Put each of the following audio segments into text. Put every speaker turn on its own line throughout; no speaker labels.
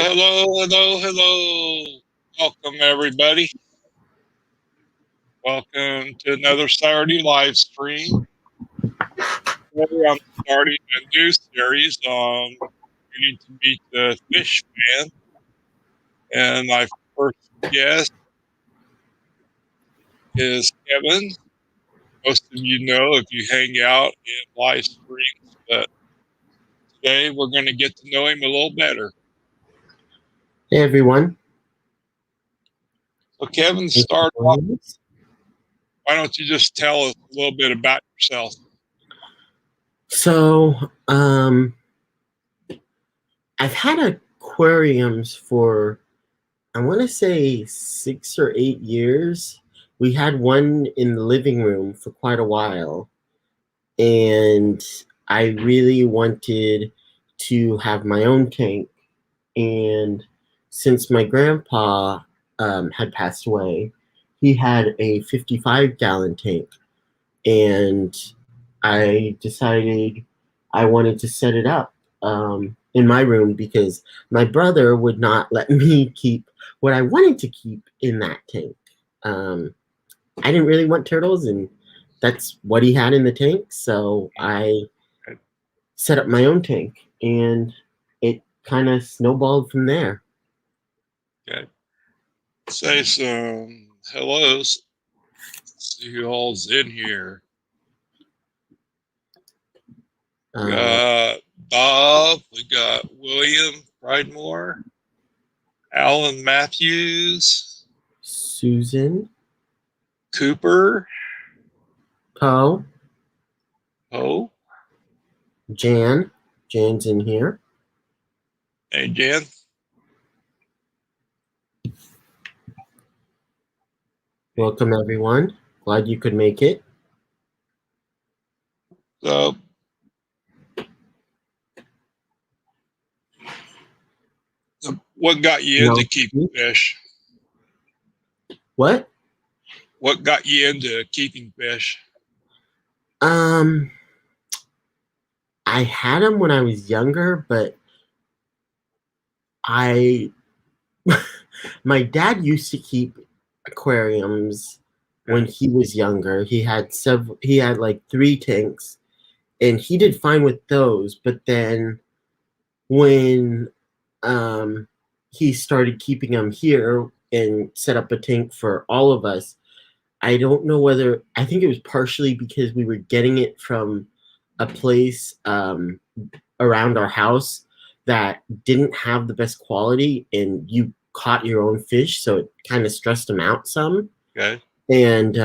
Hello. Welcome, everybody. Welcome to another Saturday live stream. Today I'm starting a new series on getting to meet the fish man. And my first guest is Kevin. Most of you know if you hang out in live streams, but today we're going to get to know him a little better.
Hey, everyone.
So, Kevin, start off. Why don't you just tell us a little bit about yourself?
So, I've had aquariums for, I want to say 6 or 8 years. We had one in the living room for quite a while, and I really wanted to have my own tank. And since my grandpa had passed away, he had a 55-gallon tank, and I decided I wanted to set it up in my room because my brother would not let me keep what I wanted to keep in that tank. I didn't really want turtles, and that's what he had in the tank, so I set up my own tank, and it kind of snowballed from there.
Okay. Say some hellos. See who all's in here. We got Bob. We got William Pridemore. Alan Matthews.
Susan.
Cooper.
Poe.
Jan.
Jan's in here.
Hey, Jan.
Welcome, everyone. Glad you could make it.
So, what got you into keeping fish?
What?
What got you into keeping fish?
I had them when I was younger, but my dad used to keep aquariums when he was younger. He had like 3 tanks, and he did fine with those. But then when he started keeping them here and set up a tank for all of us, I don't know whether, I think it was partially because we were getting it from a place around our house that didn't have the best quality, and you caught your own fish, so it kind of stressed them out some.
Okay.
And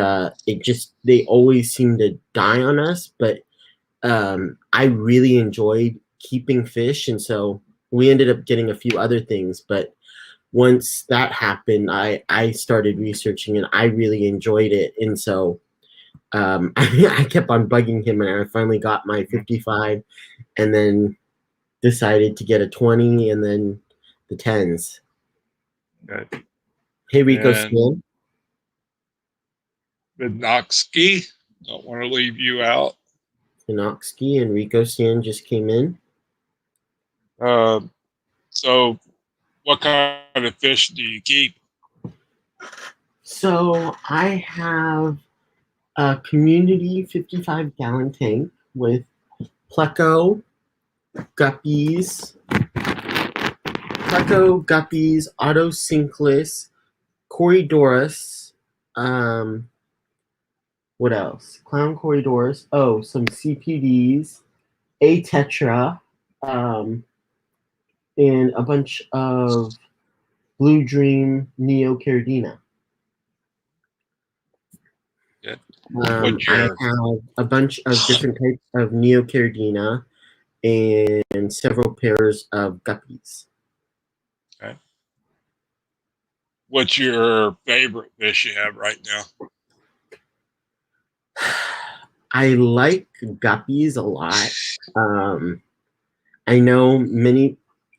they always seemed to die on us, but I really enjoyed keeping fish, and so we ended up getting a few other things. But once that happened, I started researching, and I really enjoyed it. And so I kept on bugging him, and I finally got my 55, and then decided to get a 20, and then the 10s.
Okay.
Hey, Rico Skin.
Vidnoxky. Don't want to leave you out.
Vidnoxky and Rico Skin just came in.
So what kind of fish do you keep?
So I have a community 55-gallon tank with pleco, guppies, autocinkless, Corydoras, what else? Clown Corydoras. Oh, some CPDs, a tetra, and a bunch of Blue Dream Neocaridina.
Yeah.
I have a bunch of different types of Neocaridina and several pairs of guppies.
Okay. What's your favorite fish you have right now?
I like guppies a lot. I know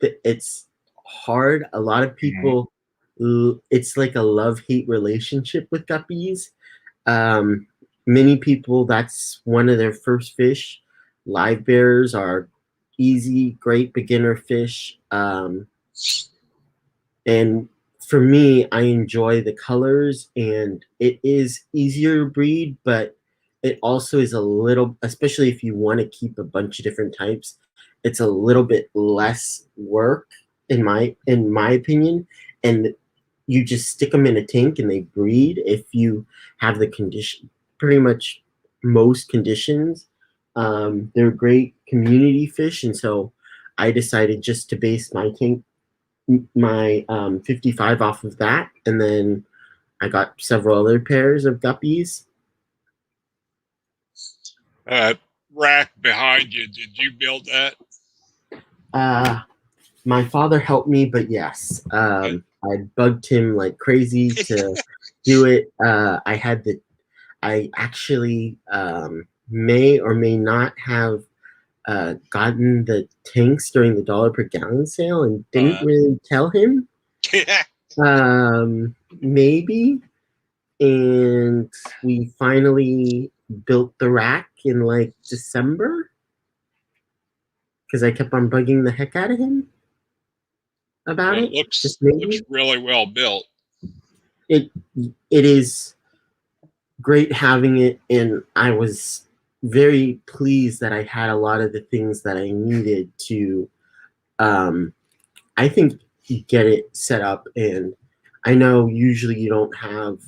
it's hard. A lot of people, it's like a love-hate relationship with guppies. Many people, that's one of their first fish. Live bears are easy, great beginner fish. And for me, I enjoy the colors, and it is easier to breed, but it also is a little, especially if you want to keep a bunch of different types, it's a little bit less work in my opinion. And you just stick them in a tank and they breed if you have the condition, pretty much most conditions. They're great community fish, and so I decided just to base my 55 off of that, and then I got several other pairs of guppies.
Uh, Rack behind you, did you build that?
Uh, my father helped me, but yes,
Uh,
I bugged him like crazy to do it. I actually may or may not have gotten the tanks during the dollar per gallon sale and didn't
uh,
really tell him. Maybe. And we finally built the rack in like December because I kept on bugging the heck out of him about
well,
it.
it
Just
looks
maybe
really well built.
it it is great having it, and I was very pleased that I had a lot of the things that I needed to um I think get it set up. And I know usually you don't have,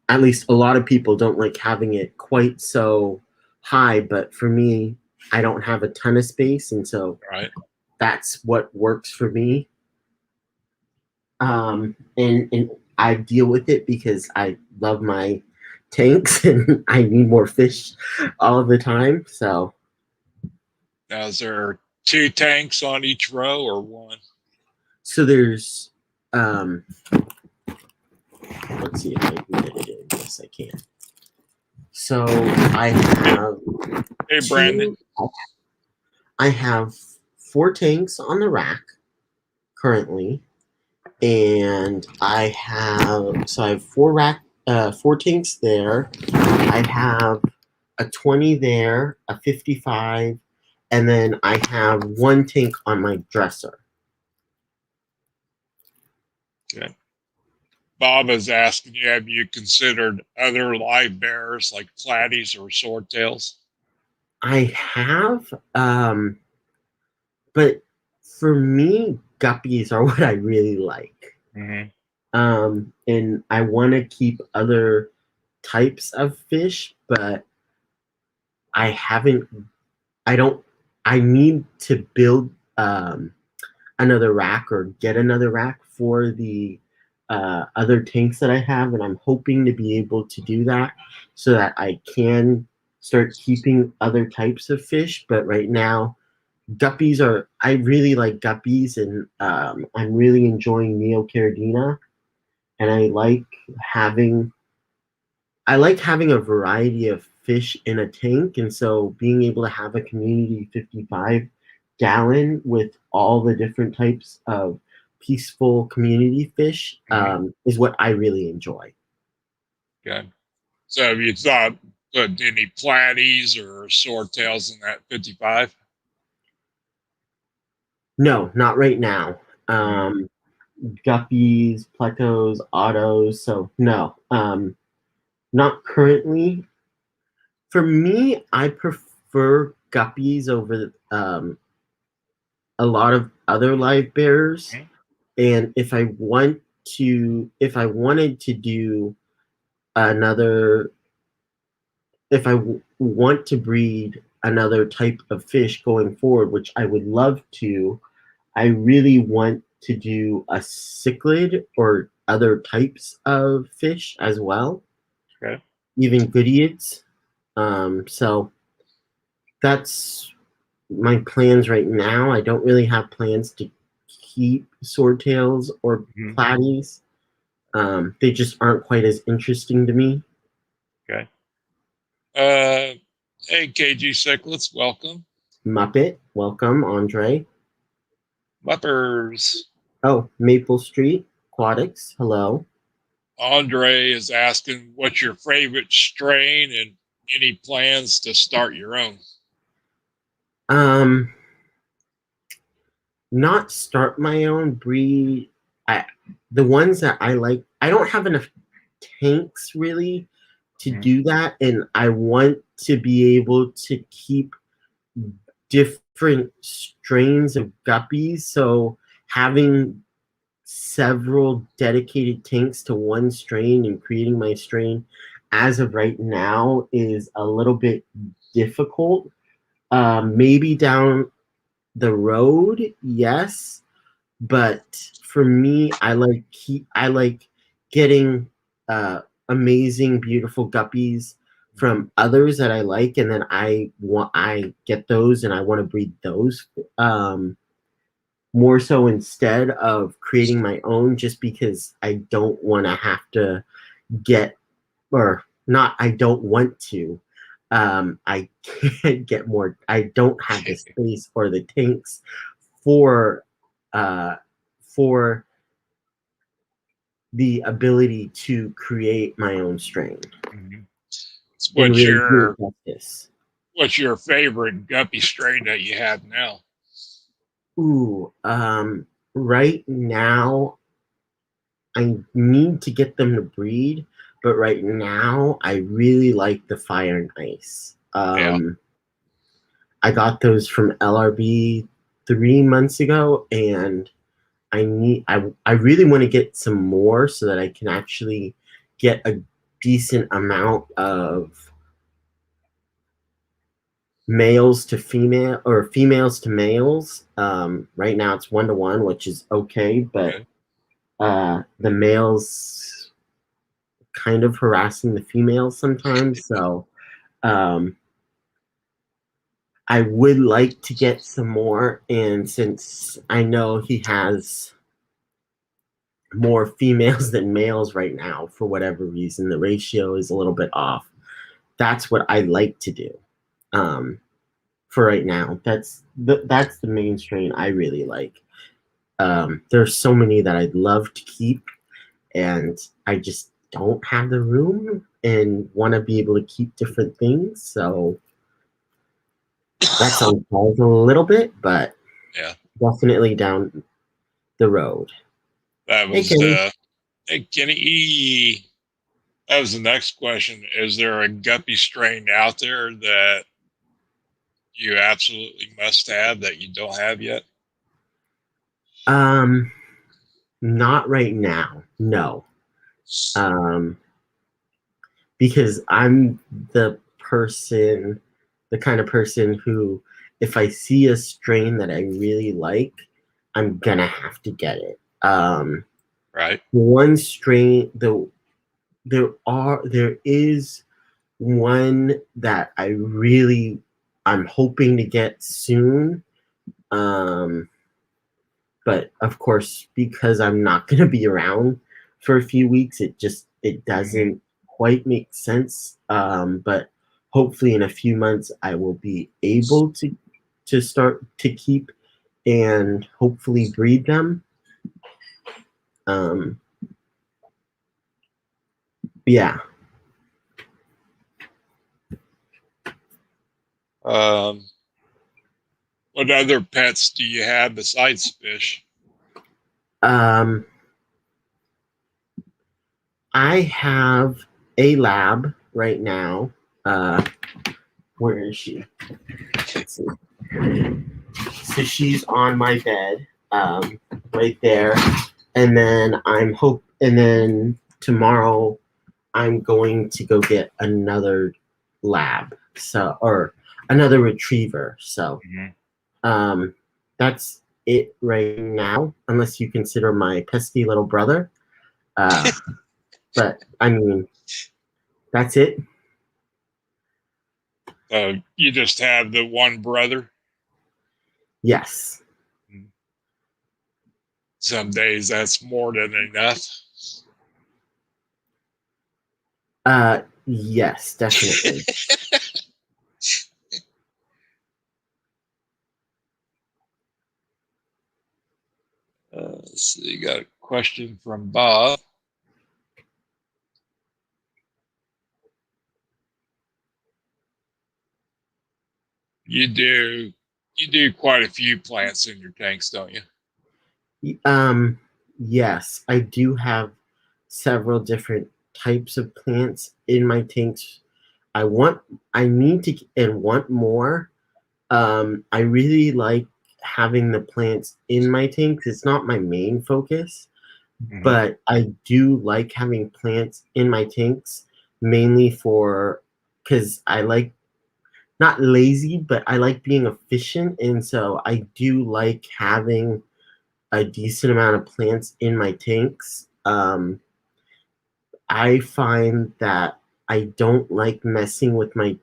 at least a lot of people don't like having it quite so high, but for me, I don't have a ton of space, and so
Right.
that's what works for me. And I deal with it because I love my tanks and I need more fish all the time.
Now, is there two tanks on each row or one?
So there's um let's see if I can get it in. Yes, I can. So I
Hey,
have
hey, Brandon.
two I have four tanks on the rack currently, and I have four tanks there. I have a 20 there, a 55, and then I have one tank on my dresser.
Okay. Bob is asking you, have you considered other live bears like platies or swordtails?
I have, but for me, guppies are what I really like.
Mm-hmm.
And I want to keep other types of fish, but I haven't, I don't, I need to build another rack or get another rack for the other tanks that I have, and I'm hoping to be able to do that so that I can start keeping other types of fish. But right now, guppies are, I really like guppies, and I'm really enjoying Neocaridina, and having I like having a variety of fish in a tank, and so being able to have a community 55 gallon with all the different types of peaceful community fish
Mm-hmm.
is what I really enjoy.
Okay. So have you thought put any platies or swordtails in that 55?
No, not right now.
Mm-hmm.
Um, Guppies, Plecos, Autos, so no, not currently. For me, I prefer guppies over a lot of other live bears. And if I wanted to do another, if want to breed another type of fish going forward, which I would love to, I really want to do a cichlid or other types of fish as well,
Okay.
even goodeids. So that's my plans right now. I don't really have plans to keep swordtails or
Mm-hmm.
platies. They just aren't quite as interesting to me.
Okay. Uh, hey, KG Cichlids, welcome.
Muppet, welcome, Andre.
Muppers.
Oh, Maple Street Aquatics, hello.
Andre is asking, what's your favorite strain and any plans to start your own?
Um, not start my own breed. I the ones that I like, I don't have enough tanks really to
Mhm.
do that, and I want to be able to keep different strains of guppies. So having several dedicated tanks to one strain and creating my strain as of right now is a little bit difficult. Maybe down the road, yes, but for me, I like getting amazing, beautiful guppies from others that I like, and then I get those and I want to breed those more so instead of creating my own, just because I don't want to have to get or not. I don't want to. I can't get more. I don't have the space or the tanks for uh, for the ability to create my own strain
Mhm.
and
What's
really do
your
it justice.
what's your favorite guppy strain that you have now?
Ooh, right now I need to get them to breed, but right now I really like the fire and ice.
Yeah.
I got those from LRB 3 months ago, and I really want to get some more so that I can actually get a decent amount of males to female or females to males. Right now it's 1 to 1, which is okay, but
Okay.
the males kind of harassing the females sometimes. So um, I would like to get some more, and since I know he has more females than males right now, for whatever reason, the ratio is a little bit off. That's what I like to do. Um, for right now, that's the main strain I really like. There's so many that I'd love to keep, and I just don't have the room and want to be able to keep different things. So that's on pause a little bit, but
Yeah.
definitely down the road.
That
Hey,
was
Kenny.
hey Kenny. That was the next question. Is there a guppy strain out there that you absolutely must have that you don't have yet?
Um, Not right now. No. Um, because I'm the kind of person who, if I see a strain that I really like, I'm gonna have to get it.
Right.
One strain, there is one that I'm hoping to get soon. Um, but of course, because I'm not gonna be around for a few weeks, it
Hmm.
doesn't quite make sense. But hopefully, in a few months, I will be able to start to keep and hopefully breed them. Um, yeah.
Um, what other pets do you have besides fish?
Um, I have a lab right now. Uh, where is she? Let's see. So she's on my bed, right there. And then tomorrow I'm going to go get another lab, or another retriever. So
Hmm.
um, that's it right now, unless you consider my pesky little brother. Uh, but I mean, that's it.
You just have the one brother.
Yes.
Some days that's more than enough.
Yes, definitely.
Let's see, got a question from Bob. You do You do quite a few plants in your tanks, don't you?
Yes, I do have several different types of plants in my tanks. I want, I need to and want more. I really like having the plants in my tanks. It's not my main focus,
Hmm.
but I do like having plants in my tanks mainly for because I like not lazy, but I like being efficient, and so I do like having a decent amount of plants in my tanks. I find that I don't like messing with my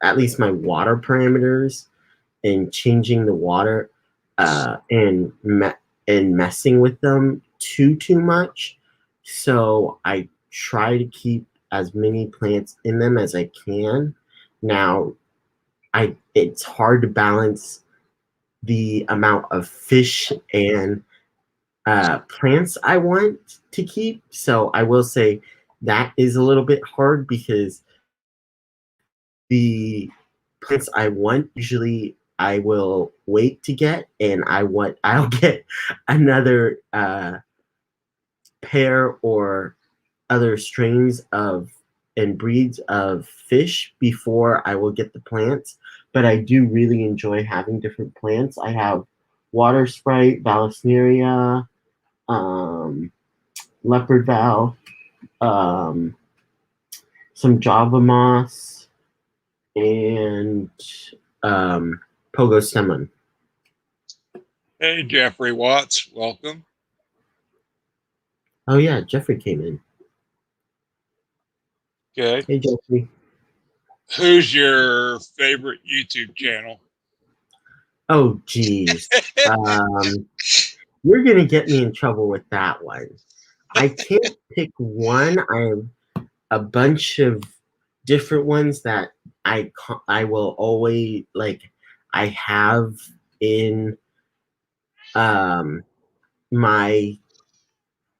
at least my water parameters and changing the water and messing with them too much. So I try to keep as many plants in them as I can. Now, I it's hard to balance the amount of fish and plants I want to keep. So I will say that is a little bit hard because the plants I want usually I will wait to get, and I'll get another pair or other strains of and breeds of fish before I will get the plants. But I do really enjoy having different plants. I have water sprite, Vallisneria, um, leopard val, um, some Java moss, and um, pogo stemon.
Hey, Jeffrey Watts, welcome.
Oh yeah, Jeffrey came in.
Okay.
Hey Jeffrey.
Who's your favorite YouTube channel?
Oh geez. You're gonna get me in trouble with that one. I can't pick one. I have a bunch of different ones that I will always like. I have in um my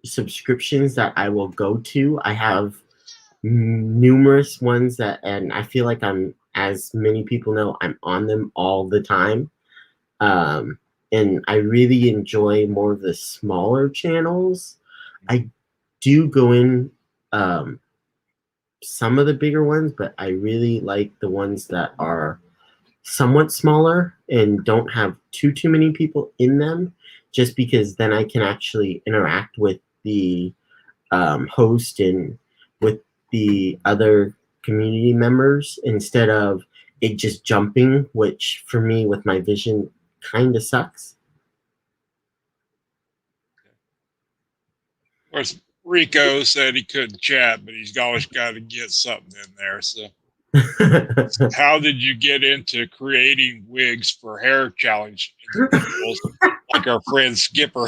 subscriptions that I will go to. I have numerous ones that, and I feel like I'm, as many people know, I'm on them all the time. Um, and I really enjoy more of the smaller channels. I do go in um, some of the bigger ones, but I really like the ones that are somewhat smaller and don't have too many people in them, just because then I can actually interact with the host and with the other community members instead of it just jumping, which for me with my vision kind of sucks.
Of course, Rico said he couldn't chat, but he's always got to get something in there. So, how did you get into creating wigs for hair challenge individuals like our friend Skipper?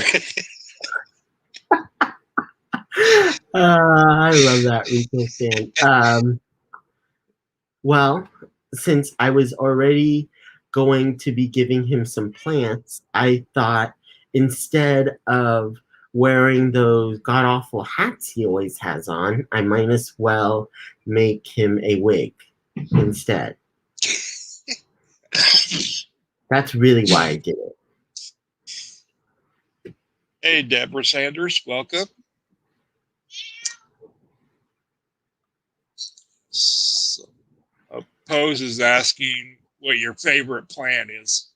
I love that Rico fan. Well, since I was already going to be giving him some plants, I thought instead of wearing those god awful hats he always has on, I might as well make him a wig instead. That's really why I did it.
Hey, Deborah Sanders, welcome. So, Pose is asking what your favorite plant is.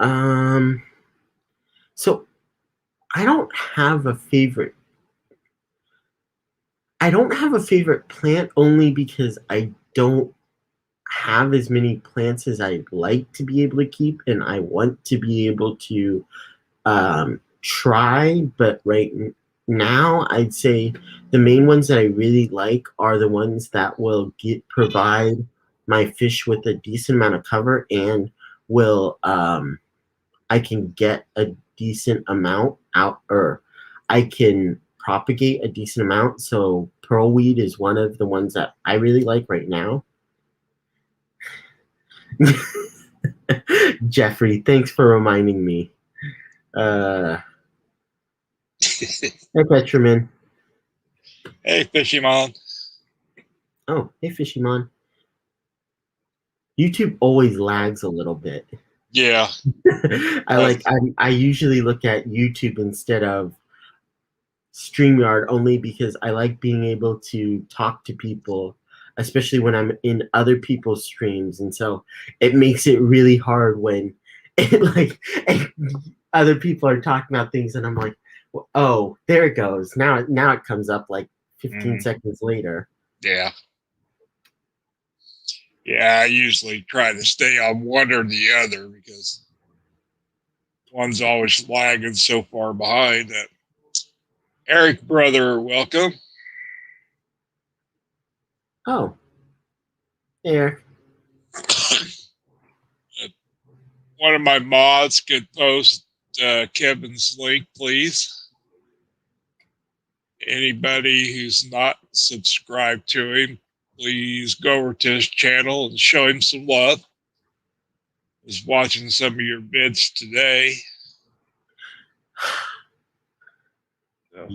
Um, so I don't have a favorite. I don't have a favorite plant only because I don't have as many plants as I'd like to be able to keep, and I want to be able to try. But now, I'd say the main ones that I really like are the ones that will provide my fish with a decent amount of cover and will I can get a decent amount out, or I can propagate a decent amount. So pearlweed is one of the ones that I really like right now. Jeffrey, thanks for reminding me. Uh, hey, Petraman.
Hey, Fishymon.
Oh, hey, Fishymon. YouTube always lags a little bit.
Yeah.
I I usually look at YouTube instead of StreamYard only because I like being able to talk to people, especially when I'm in other people's streams, and so it makes it really hard when it and other people are talking about things, and I'm like, well, oh, there it goes. Now it comes up like 15 seconds later.
Yeah. Yeah, I usually try to stay on one or the other because one's always lagging so far behind that. Eric, brother, welcome.
Oh, there.
One of my mods could post Kevin's link, please. Anybody who's not subscribed to him, please go over to his channel and show him some love. I was watching some of your vids today. So.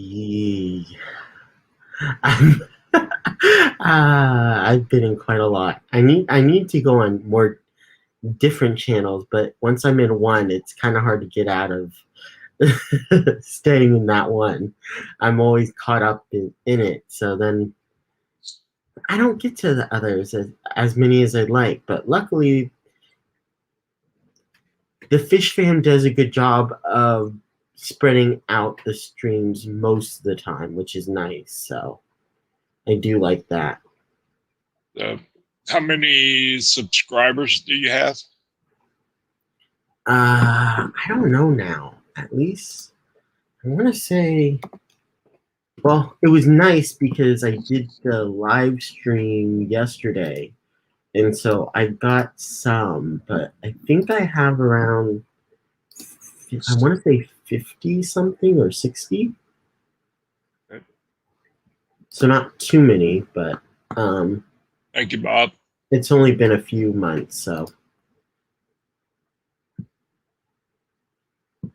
I've been in quite a lot. I need to go on more different channels, but once I'm in one, it's kind of hard to get out of staying in that one. I'm always caught up in it, so then I don't get to the others as many as I'd like. But luckily, the Fish Fam does a good job of spreading out the streams most of the time, which is nice. So I do like that.
How many subscribers do you have?
I don't know now. At least I want to say. Well, it was nice because I did the live stream yesterday, and so I got some, but I think I have around. I want to say 50 something or 60.
Okay.
So not too many, but
Thank you, Bob.
it's only been a few months, so.
I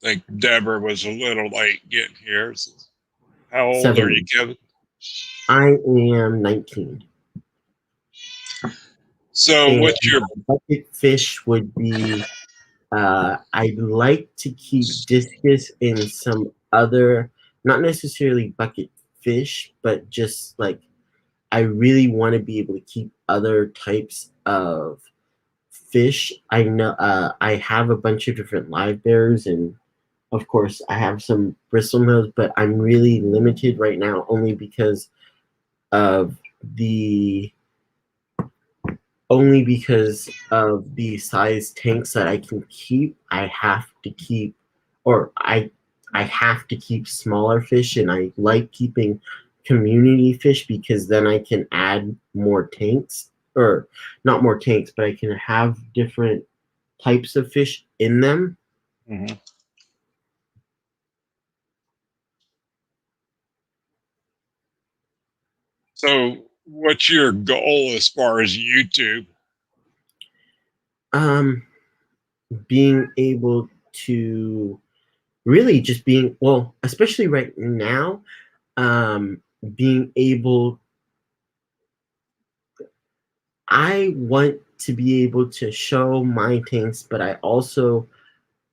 think Deborah was a little late getting here. So how old
7.
are you, Kevin?
I am 19.
So
And
what's your
bucket fish would be I'd like to keep discus in some other, not necessarily bucket fish, but just like I really want to be able to keep other types of fish. I know I have a bunch of different live bears, and of course I have some bristlenose, but I'm really limited right now only because of the size tanks that I can keep. I have to keep, or I have to keep smaller fish, and I like keeping community fish because then I can add more tanks, or not more tanks, but I can have different types of fish in them.
Mm-hmm. So what's your goal as far as YouTube?
Being able to really just being, well, especially right now, being able, I want to be able to show my tanks, but I also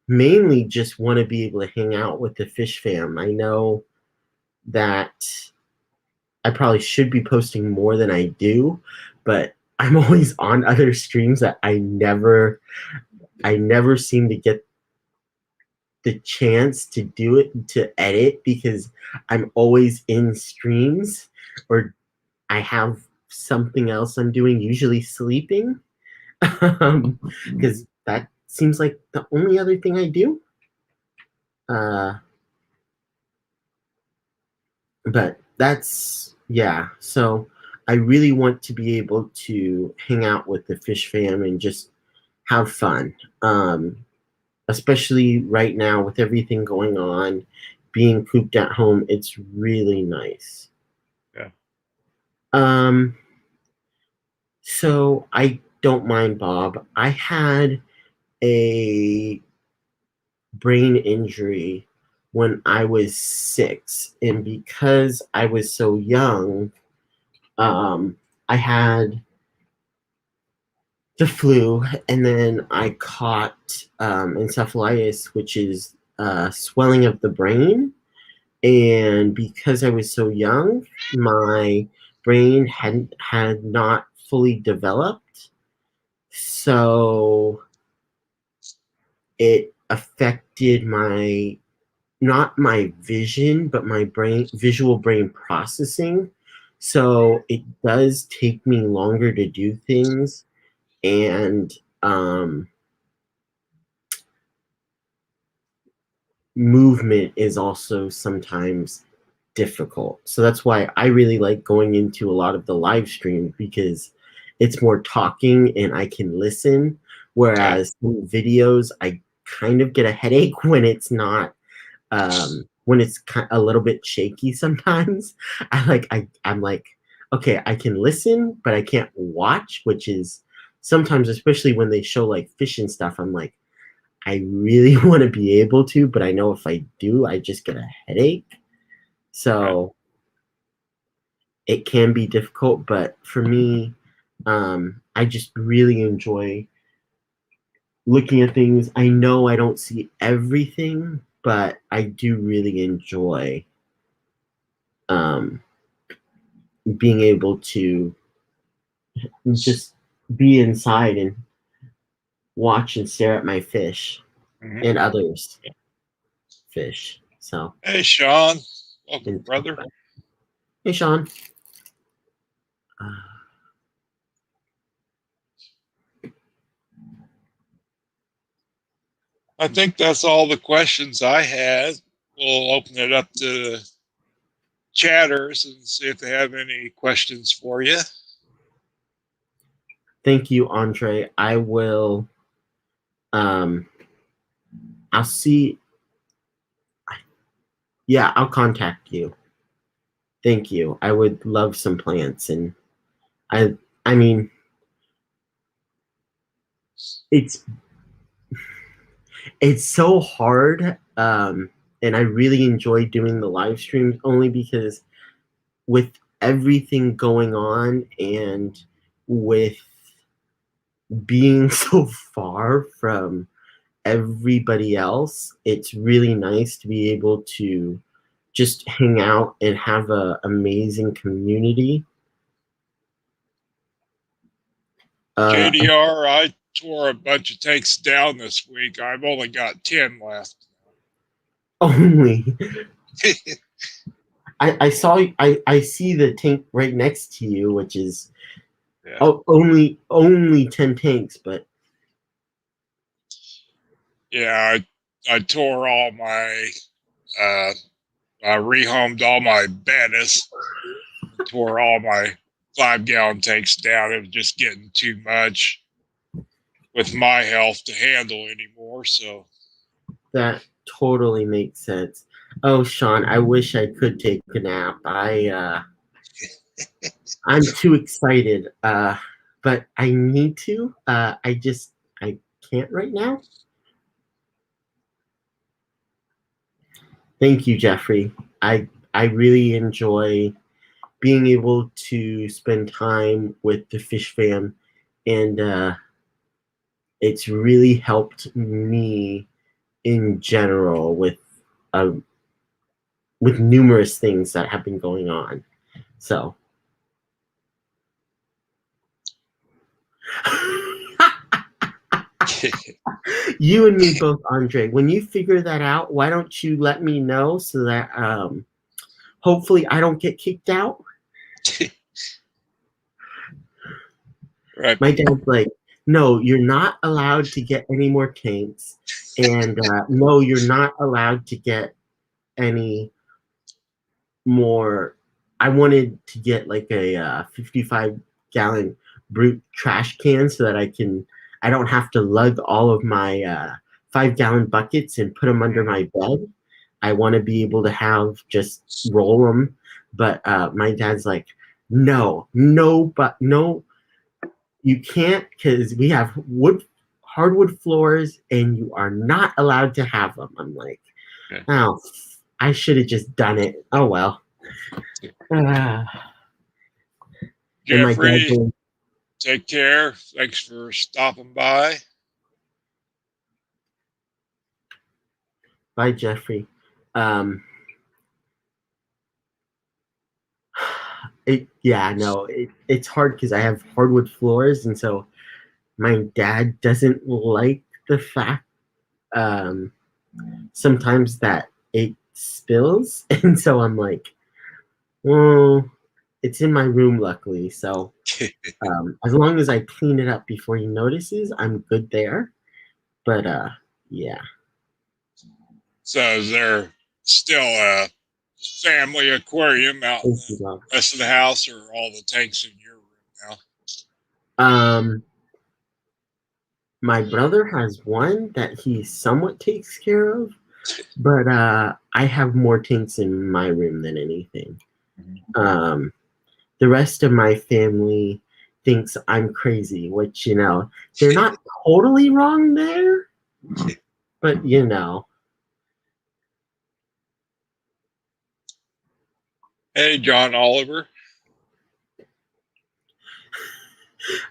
mainly just want to be able to hang out with the fish fam. I know that I probably should be posting more than I do, but I'm always on other streams that I never seem to get the chance to do it, to edit, because I'm always in streams, or I have something else I'm doing, usually sleeping, because that seems like the only other thing I do. But that's, yeah. So I really want to be able to hang out with the fish fam and just have fun. Especially right now with everything going on, being cooped at home, it's really nice.
Yeah.
So I don't mind, Bob. I had a brain injury when I was 6, and because I was so young, I had the flu, and then I caught encephalitis, which is swelling of the brain. And because I was so young, my brain had not fully developed, so it affected my not my vision, but my visual brain processing. So it does take me longer to do things, and movement is also sometimes difficult. So that's why I really like going into a lot of the live stream, because it's more talking and I can listen.
Okay.
Whereas in videos, I kind of get a headache when it's a little bit shaky sometimes. I'm like, okay, I can listen, but I can't watch, which is sometimes, especially when they show like fish and stuff, I'm like, I really want to be able to, but I know if I do, I just get a headache.
Right.
So it can be difficult, but for me, I just really enjoy looking at things. I know I don't see everything, but I do really enjoy um, being able to just be inside and watch and stare at my fish
Mhm.
and others' fish. So,
Hey, Sean. Welcome,
and
brother.
hey, Sean. Uh,
I think that's all the questions I had. We'll open it up to chatters and see if they have any questions for you.
Thank you, Andre. I will. Um, I'll see. Yeah, I'll contact you. Thank you. I would love some plants, and I. I mean, it's it's so hard, and I really enjoy doing the live streams only because with everything going on and with being so far from everybody else, it's really nice to be able to just hang out and have an amazing community. Uh,
JDR, I tore a bunch of tanks down this week. I've only got 10 left.
only I see the tank right next to you, which is
Yeah.
only 10 tanks, but
Yeah, I tore all my, uh, I rehomed all my Bettis, tore all my 5-gallon tanks down. It was just getting too much with my health to handle anymore. So,
that totally makes sense. Oh, Sean, I wish I could take a nap. I'm too excited, but I need to. I can't right now. Thank you, Jeffrey. I really enjoy being able to spend time with the fish fam, and it's really helped me in general uh, with numerous things that have been going on. So you and me both, Andre. When you figure that out, why don't you let me know so that hopefully I don't get kicked out?
right.
My dad's like, no, you're not allowed to get any more tanks, and no, you're not allowed to get any more. I wanted to get like a 55-gallon brute trash can so that I don't have to lug all of my 5-gallon buckets and put them under my bed. I want to be able to just roll them. But my dad's like, no, you can't, because we have hardwood floors and you are not allowed to have them. I'm like,
Okay.
oh, I should have just done it. Oh well. And my dad
Jeffrey,
goes,
Take care. Thanks for stopping by.
Bye, Jeffrey. Um, it's hard because I have hardwood floors, and so my dad doesn't like the fact um, sometimes that it spills, and so I'm like, well, it's in my room, luckily. So as long as I clean it up before he notices, I'm good there. But yeah.
So is there still a family aquarium out in
Thank you,
the
Bob.
rest of the house, or are all the tanks in your room
Um, my brother has one that he somewhat takes care of, but I have more tanks in my room than anything.
now?
Um, the rest of my family thinks I'm crazy, which they're not totally wrong there, but
Hey, John Oliver.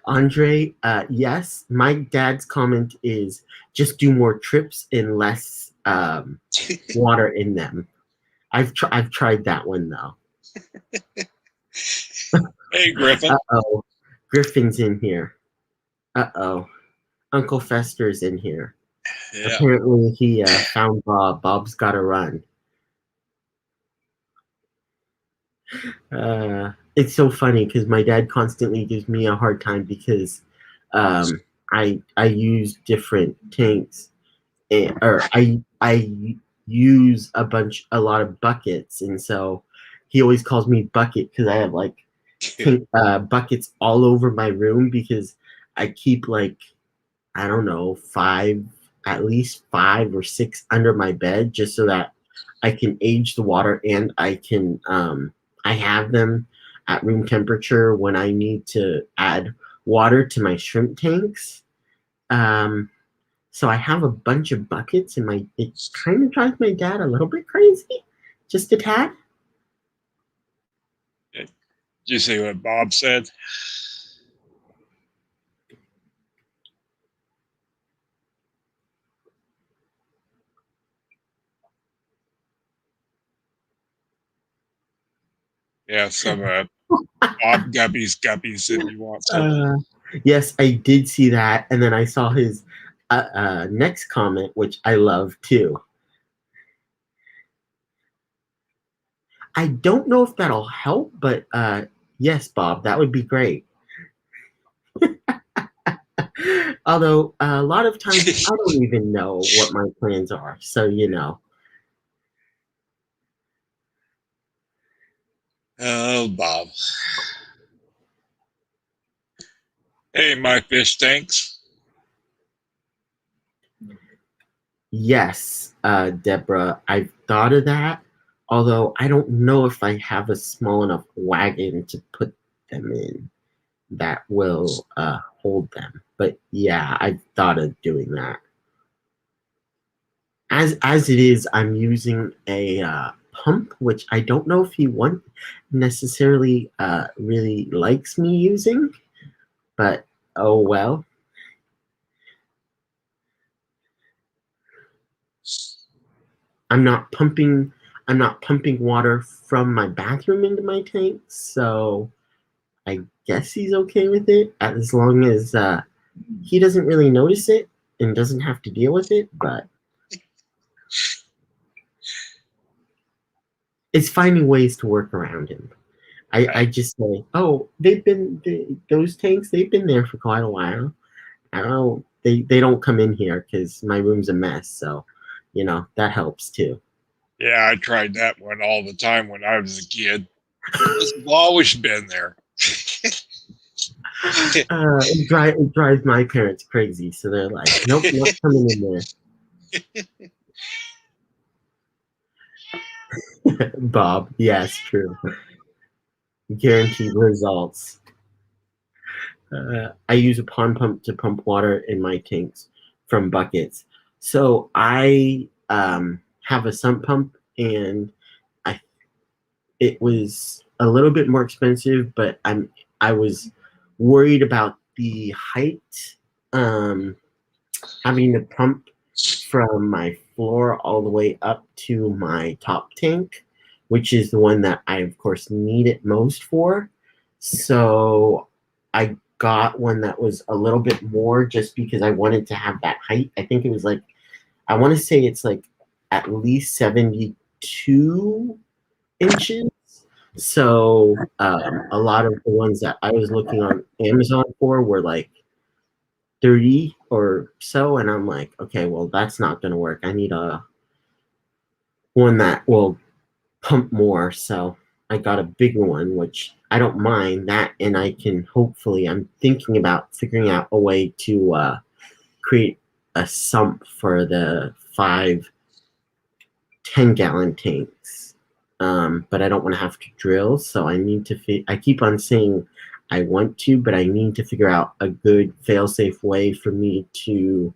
Andre, yes, my dad's comment is just do more trips and less water in them. I've tried that one though.
Hey, Griffin.
Uh-oh. Griffin's in here. Uh-oh. Uncle Fester's in here.
Yeah.
Apparently he found Bob. Bob's gotta run. It's so funny because my dad constantly gives me a hard time because I use different tanks, or I use a lot of buckets, and so he always calls me bucket because I have like buckets all over my room because I keep like I don't know at least 5 or 6 under my bed just so that I can age the water and I have them at room temperature when I need to add water to my shrimp tanks. Um, so I have a bunch of buckets, and it kind of drives my dad a little bit crazy, just a tad.
Did you see what Bob said? Yeah, some Bob Guppies Guppies, if you want some.
Uh, yes, I did see that, and then I saw his next comment, which I love too. I don't know if that'll help, but yes, Bob, that would be great. Although a lot of times I don't even know what my plans are, so
Oh, Bob. Hey, my fish tanks.
Yes, Deborah, I've thought of that. Although I don't know if I have a small enough wagon to put them in that will hold them. But yeah, I've thought of doing that. As it is, I'm using a pump, which I don't know if he want necessarily really likes me using, but oh well. I'm not pumping. I'm not pumping water from my bathroom into my tank, so I guess he's okay with it as long as he doesn't really notice it and doesn't have to deal with it. But it's finding ways to work around him. I
Right.
just say, oh, those tanks. They've been there for quite a while. I don't know. They don't come in here because my room's a mess. So, that helps too.
Yeah, I tried that one all the time when I was a kid. This has always been there.
It drives my parents crazy. So they're like, nope, not coming in there. Bob, yes, true. Guaranteed results. I use a pond pump to pump water in my tanks from buckets. So I have a sump pump, and it was a little bit more expensive, but I was worried about the height, um, having to pump from my floor all the way up to my top tank, which is the one that I, of course, need it most for. So I got one that was a little bit more just because I wanted to have that height. I think it was like, I want to say it's like at least 72 inches. So a lot of the ones that I was looking on Amazon for were like 30 or so, and I'm like, okay, well, that's not going to work. I need a one that will pump more. So I got a bigger one, which I don't mind that, and I can hopefully. I'm thinking about figuring out a way to create a sump for the 5 10-gallon tanks. But I don't want to have to drill, so I need to. I keep on saying I want to, but I need to figure out a good fail-safe way for me to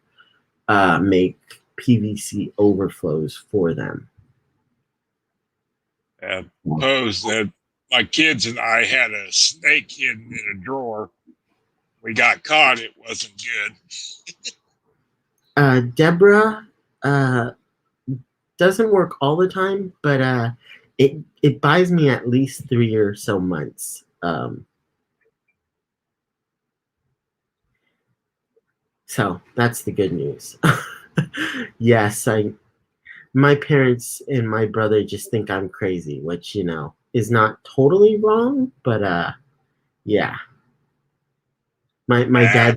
make PVC overflows for them.
And suppose that my kids and I had a snake hidden in a drawer. We got caught. It wasn't good.
Deborah doesn't work all the time, but it buys me at least 3 or so months. So that's the good news. Yes, my parents and my brother just think I'm crazy, which is not totally wrong, but yeah. My
Ah,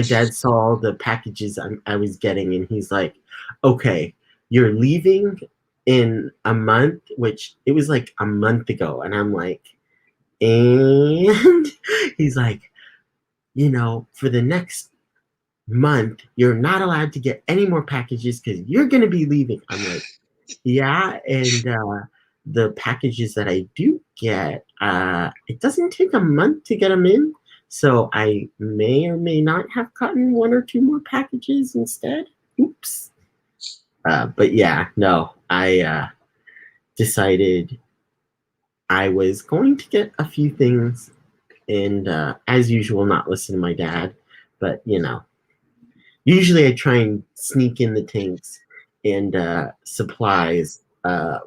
dad saw all the packages I was getting, and he's like, "Okay, you're leaving in a month," which it was like a month ago, and I'm like, and he's like, for the next month, you're not allowed to get any more packages because you're gonna be leaving. I'm like, yeah, and the packages that I do get, it doesn't take a month to get them in, so I may or may not have gotten 1 or 2 more packages instead. Oops. But yeah, no, I decided I was going to get a few things, and as usual, not listen to my dad. But usually I try and sneak in the tanks and supplies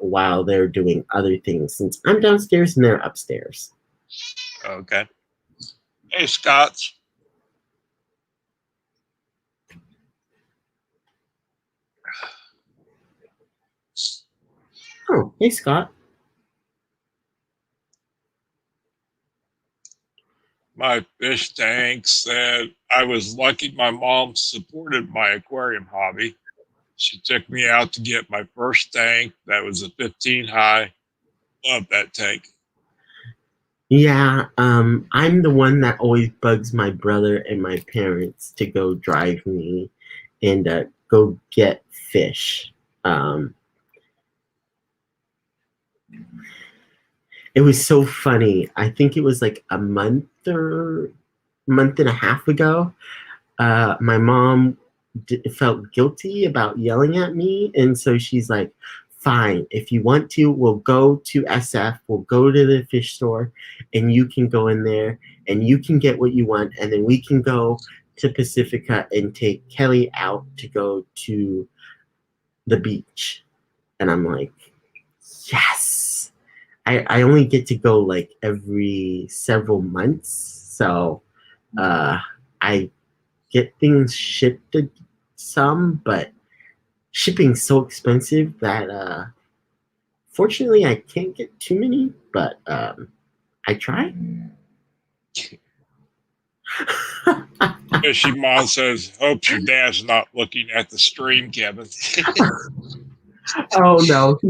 while they're doing other things, since I'm downstairs and they're upstairs.
okay. Hey, Scott.
Oh, hey, Scott.
My fish tank said I was lucky my mom supported my aquarium hobby. She took me out to get my first tank that was a 15 high. Love that tank.
Yeah, I'm the one that always bugs my brother and my parents to go drive me and go get fish. Um, it was so funny. I think it was like a month and a half ago. My mom felt guilty about yelling at me, and so she's like, "Fine, if you want to, we'll go to SF. We'll go to the fish store, and you can go in there, and you can get what you want, and then we can go to Pacifica and take Kelly out to go to the beach." And I'm like, "Yes." I only get to go like every several months, so I get things shipped to some, but shipping's so expensive that fortunately I can't get too many, but I try.
Fishy mom says, hopes your dad's not looking at the stream, Kevin.
Oh no,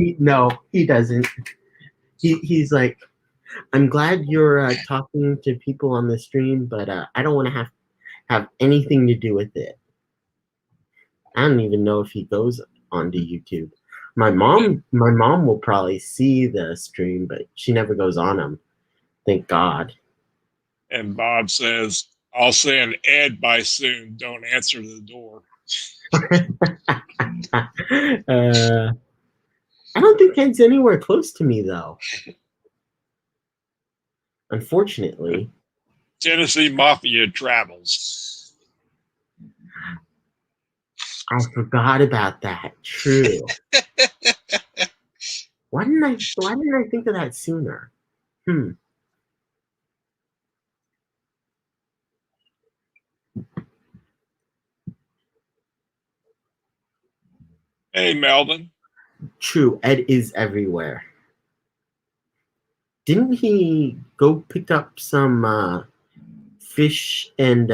he doesn't. He's like, I'm glad you're talking to people on the stream, but I don't want to have anything to do with it. I don't even know if he goes onto YouTube. My mom will probably see the stream, but she never goes on them. Thank God.
And Bob says, I'll send Ed by soon. Don't answer the door.
I don't think Ed's anywhere close to me though. Unfortunately.
Tennessee Mafia travels.
I forgot about that. True. Why didn't I think of that sooner? Hmm.
Hey, Melvin.
True. Ed is everywhere. Didn't he go pick up some fish and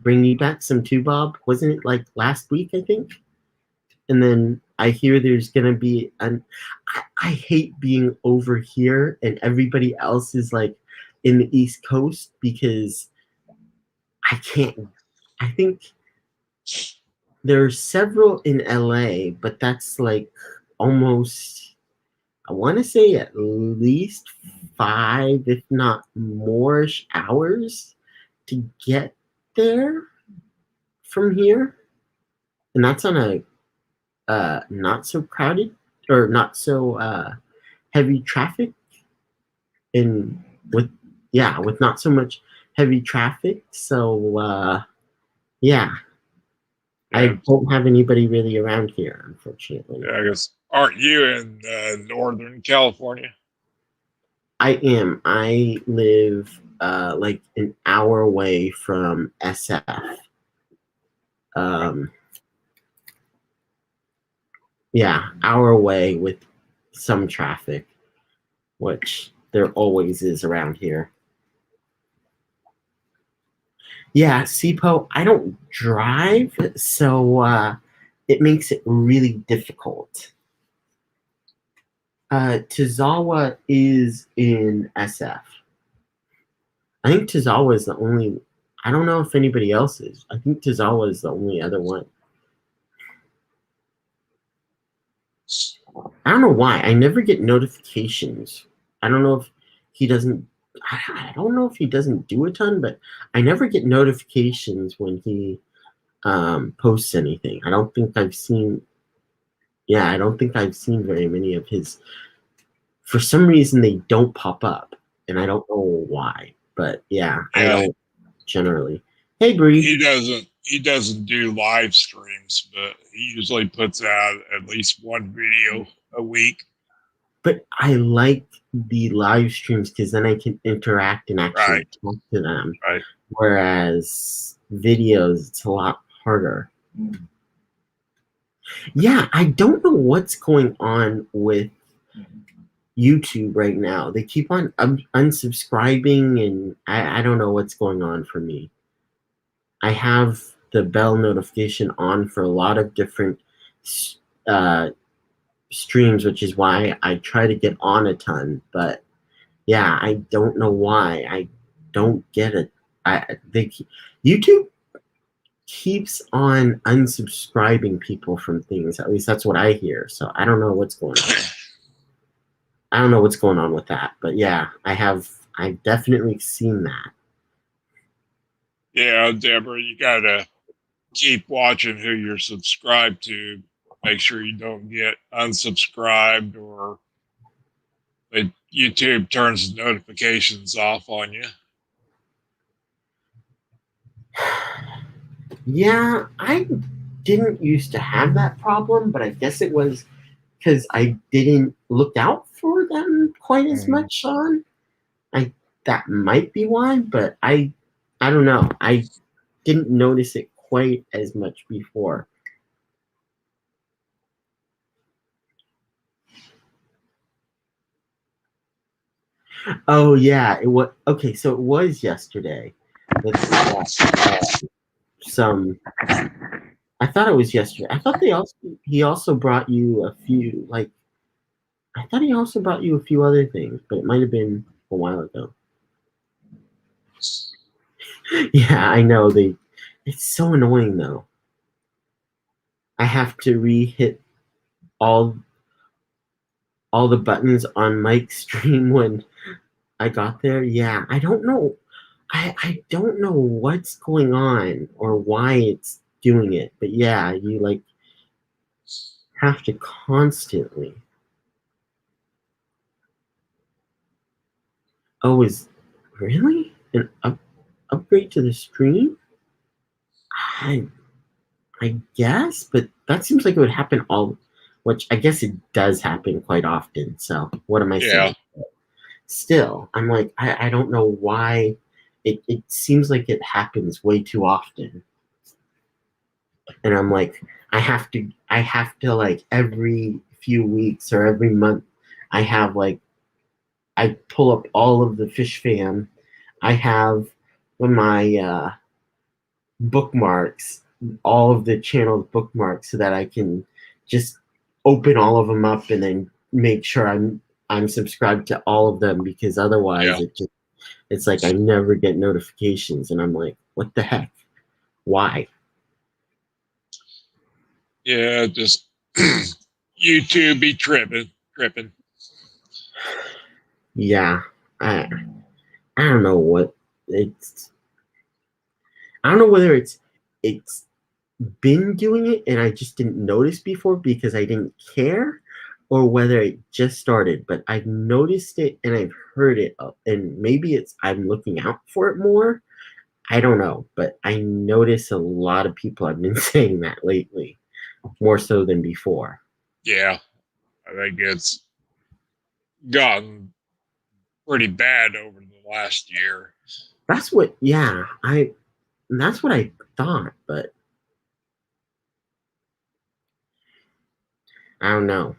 bring you back some too, Bob? Wasn't it like last week, I think? And then I hear there's gonna be an. I hate being over here and everybody else is like in the East Coast because I can't. I think there's several in LA, but that's like almost. I want to say at least 5, if not more, hours to get there from here, and that's on a not so crowded or not so heavy traffic, and with not so much heavy traffic. So yeah,
Yeah,
I don't have anybody really around here, unfortunately.
yeah, I guess. Aren't you in Northern California?
I am. I live like an hour away from SF. Um, yeah, hour away with some traffic, which there always is around here. Yeah, SIPO, I don't drive, so it makes it really difficult. Tozawa is in SF. I think Tozawa is the only. I don't know if anybody else is. I think Tozawa is the only other one. I don't know why. I never get notifications. I don't know if he doesn't. I don't know if he doesn't do a ton, but I never get notifications when he posts anything. I don't think I've seen. Yeah, I don't think I've seen very many of his. For some reason, they don't pop up, and I don't know why. But yeah, I
Yeah,
don't generally. Hey, Bree.
he doesn't do live streams, but he usually puts out at least one video a week.
But I like the live streams because then I can interact and
Right,
actually talk to them.
right.
Whereas videos, it's a lot harder. Yeah, I don't know what's going on with YouTube right now. They keep on unsubscribing, and I don't know what's going on for me. I have the bell notification on for a lot of different uh, streams, which is why I try to get on a ton. But yeah, I don't know why. I don't get it. YouTube keeps on unsubscribing people from things. At least that's what I hear. So I don't know what's going on. I don't know what's going on with that. But yeah, I've definitely seen that.
Yeah, Deborah, you gotta keep watching who you're subscribed to. Make sure you don't get unsubscribed or that YouTube turns notifications off on you.
Yeah, I didn't used to have that problem, but I guess it was because I didn't look out for them quite as much, Sean. I That might be why, but I don't know. I didn't notice it quite as much before. Oh yeah, it was okay. So it was yesterday. Some. I thought it was yesterday. I thought he also brought you a few like. I thought he also brought you a few other things, but it might have been a while ago. Yeah, I know they. It's so annoying though. I have to re-hit all all the buttons on Mike's stream when I got there. Yeah, I don't know. I don't know what's going on or why it's doing it, but yeah, you like have to constantly. Oh, is really? Upgrade to the stream? I I guess, but that seems like it would happen all, which I guess it does happen quite often. So what am I
Yeah.
saying? Still, I'm like, I don't know why it seems like it happens way too often. And I'm like, I have to like every few weeks or every month, I have like I pull up all of the fish fam. I have my bookmarks, all of the channels bookmarks, so that I can just open all of them up and then make sure I'm subscribed to all of them, because otherwise
Yeah.
it's like I never get notifications and I'm like, what the heck? Why?
Yeah. Just YouTube be tripping.
Yeah. I I don't know what it's I don't know whether it's been doing it and I just didn't notice before because I didn't care, or whether it just started, but I've noticed it and I've heard it, and maybe it's I'm looking out for it more. I don't know, but I notice a lot of people have been saying that lately, more so than before.
Yeah. I think it's gotten pretty bad over the last year.
That's what, yeah, that's what I thought, but I don't know.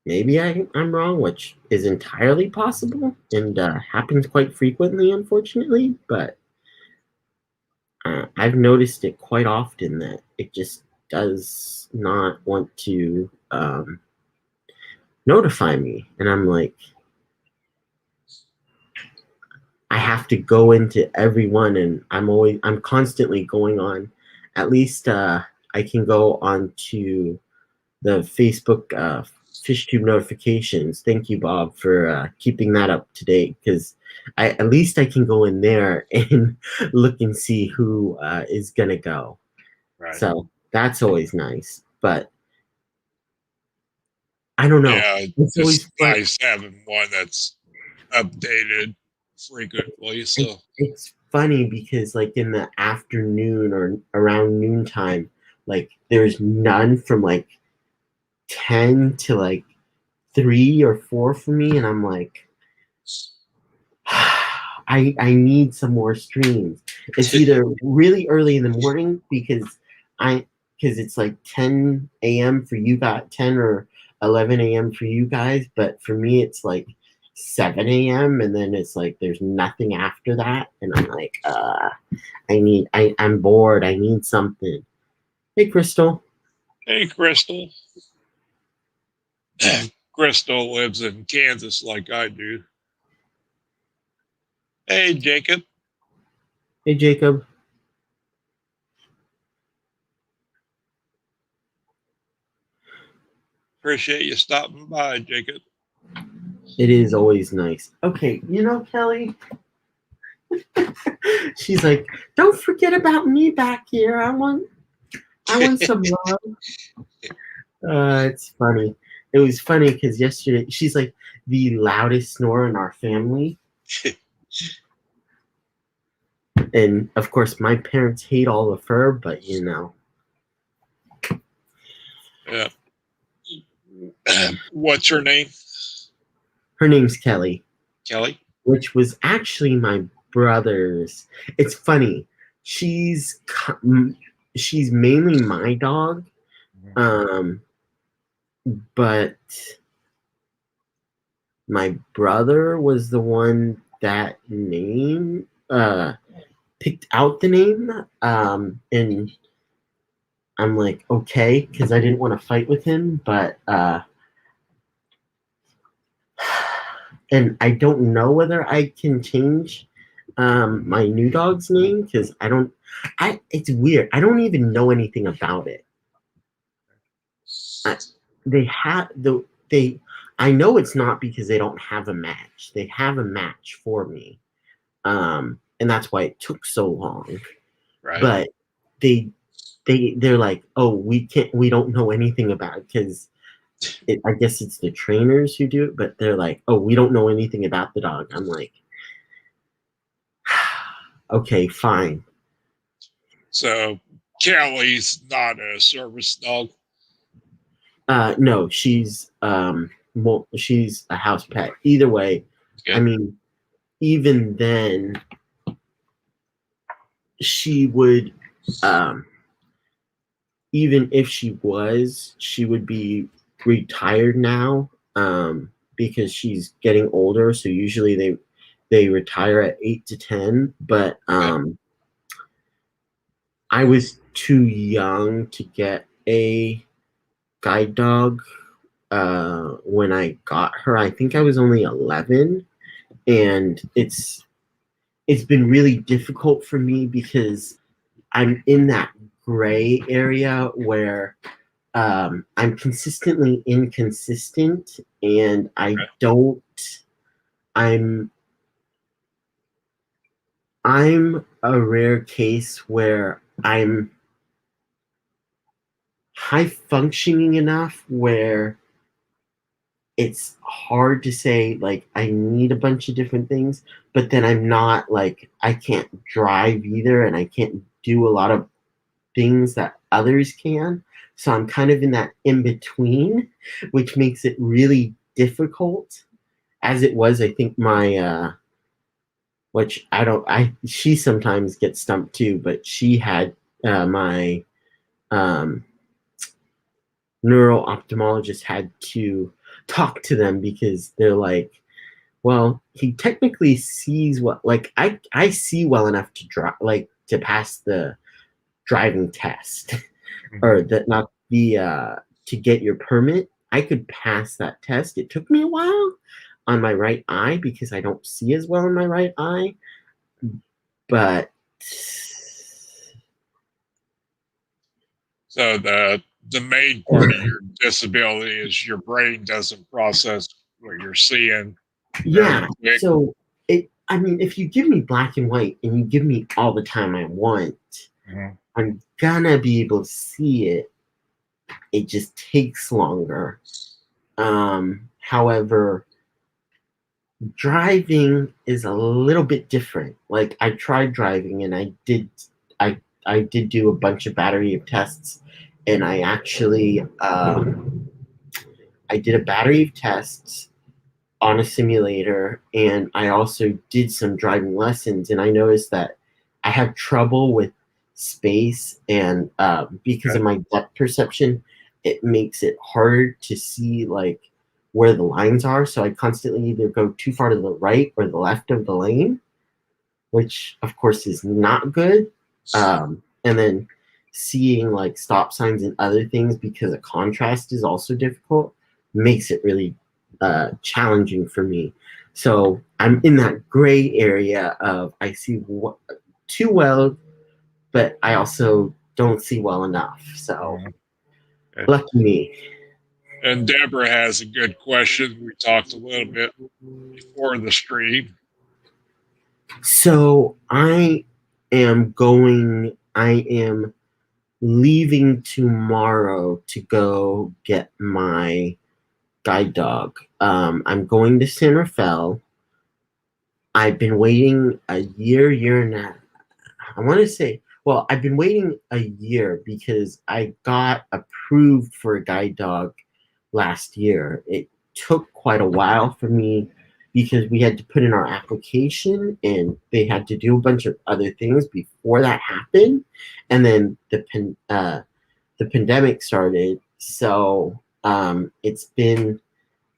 Maybe I'm wrong, which is entirely possible and happens quite frequently, unfortunately. But I've noticed it quite often that it just does not want to notify me. And I'm like, I have to go into every one, and I'm constantly going on. At least I can go on to the Facebook FishTube notifications. Thank you, Bob, for keeping that up to date, because at least I can go in there and look and see who is gonna go.
Right.
So that's always nice. But I don't know.
Yeah.
It's
It's
always fun.
nice having one that's updated frequently. So
It's funny because like in the afternoon or around noontime, like there's none from like 10 to like 3 or 4 for me, and I'm like, I need some more streams. It's either really early in the morning I because it's like 10 a.m. for you, got 10 or 11 a.m. for you guys, but for me it's like 7 a.m. and then it's like there's nothing after that, and I'm like, I'm bored. I need something. Hey, Crystal.
hey, Crystal. Crystal lives in Kansas like I do. Hey, Jacob.
Hey, Jacob.
Appreciate you stopping by, Jacob.
It is always nice. Okay, Kelly, she's like, don't forget about me back here. I want some love. It's funny. It was funny because yesterday she's like the loudest snorer in our family, and of course my parents hate all of her, but
Yeah. What's her name?
her name's Kelly,
Kelly.
which was actually my brother's. It's funny. She's she's mainly my dog, um, but my brother was the one that picked out the name, and I'm like, okay, because I didn't want to fight with him, but and I don't know whether I can change my new dog's name, because it's weird. I don't even know anything about it. I, they have they I know it's not because they don't have a match. They have a match for me. And that's why it took so long.
Right.
But they they're like, oh, we don't know anything about it, because I guess it's the trainers who do it, but they're like, oh, we don't know anything about the dog. I'm like, Okay, fine.
So Callie's not a service dog.
No, well, she's a house pet. Either way, I
Okay.
mean, even then, she would, um, even if she would be retired now, because she's getting older. So usually they retire at 8 to 10. But
Okay.
I was too young to get a guide dog when I got her. I think I was only 11, and it's been really difficult for me because I'm in that gray area where I'm consistently inconsistent, and I don't. I'm I'm a rare case where I'm high functioning enough where it's hard to say like I need a bunch of different things, but then I'm not like I can't drive either, and I can't do a lot of things that others can. So I'm kind of in that in between, which makes it really difficult. As it was, I think my which I don't I she sometimes gets stumped too, but she had my um neuro ophthalmologist had to talk to them because they're like, well, he technically sees what like I see well enough to drive like to pass the driving test
Mhm.
or that not the to get your permit. I could pass that test. It took me a while on my right eye because I don't see as well in my right eye, but
So the main part of your disability is your brain doesn't process what you're seeing very
yeah.
quick.
So I mean, if you give me black and white and you give me all the time I want,
Mhm.
I'm gonna be able to see it. It just takes longer. However, driving is a little bit different. Like I tried driving and I I did do a bunch of battery of tests, and I did a battery of tests on a simulator, and I also did some driving lessons, and I noticed that I have trouble with space, and because of
Okay.
my depth perception, it makes it hard to see like where the lines are. So I constantly either go too far to the right or the left of the lane, which of course is not good. And then seeing like stop signs and other things because of contrast is also difficult, makes it really challenging for me. So I'm in that gray area of I see too well, but I also don't see well enough. So
Mhm. Okay.
lucky me.
And Deborah has a good question. We talked a little bit before the stream.
So I am leaving tomorrow to go get my guide dog. I'm going to San Rafael. I've been waiting a year and a half. I want to say, well, I've been waiting a year because I got approved for a guide dog last year. It took quite a while for me because we had to put in our application and they had to do a bunch of other things before that happened. And then the pandemic started. So it's been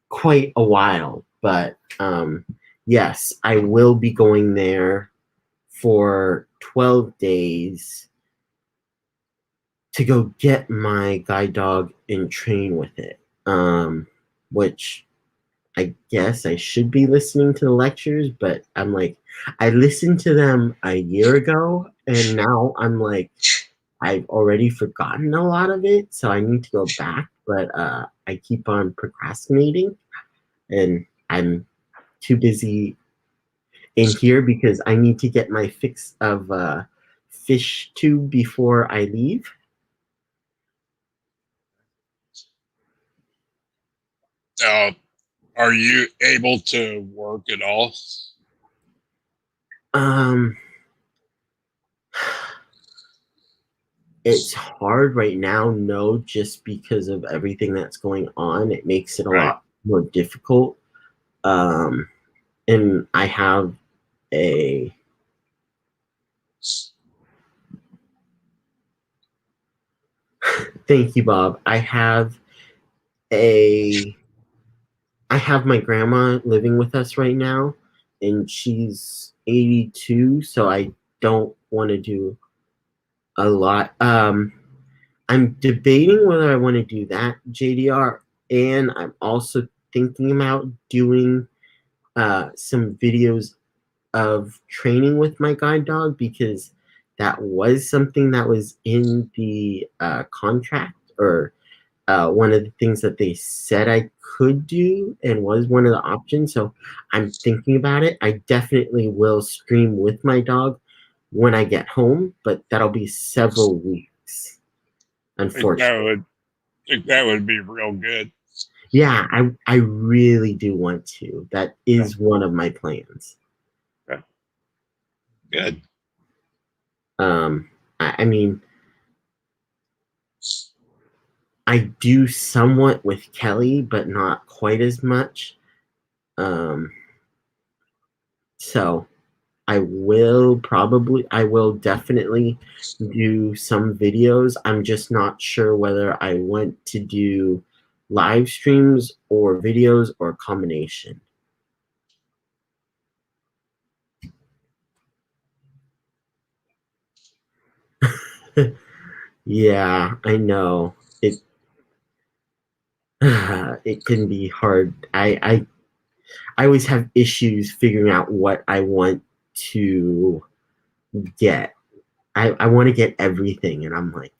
quite a while. But yes, I will be going there for 12 days to go get my guide dog and train with it. Which I guess I should be listening to the lectures, but I'm like, I listened to them a year ago, and now I'm like, I've already forgotten a lot of it, so I need to go back, but I keep on procrastinating, and I'm too busy in here because I need to get my fix of fish tube before I leave.
Now, are you able to work at all?
Um, It's hard right now, no, just because of everything that's going on. It makes it a
Right.
lot more difficult. And I have a thank you, Bob. A I have my grandma living with us right now, and she's 82, so I don't want to do a lot. I'm debating whether I want to do that, JDR, and I'm also thinking about doing some videos of training with my guide dog because that was something that was in the contract or one of the things that they said I could do and was one of the options. So I'm thinking about it. I definitely will stream with my dog when I get home, but that'll be several weeks, unfortunately.
Think that would be real good.
Yeah, I really do want to. That
Yeah.
is one of my plans.
Yeah. Good.
I mean, I do somewhat with Kelly, but not quite as much. So I will definitely do some videos. I'm just not sure whether I want to do live streams or videos or a combination. Yeah, I know. It can be hard. I always have issues figuring out what I want to get. I want to get everything, and I'm like,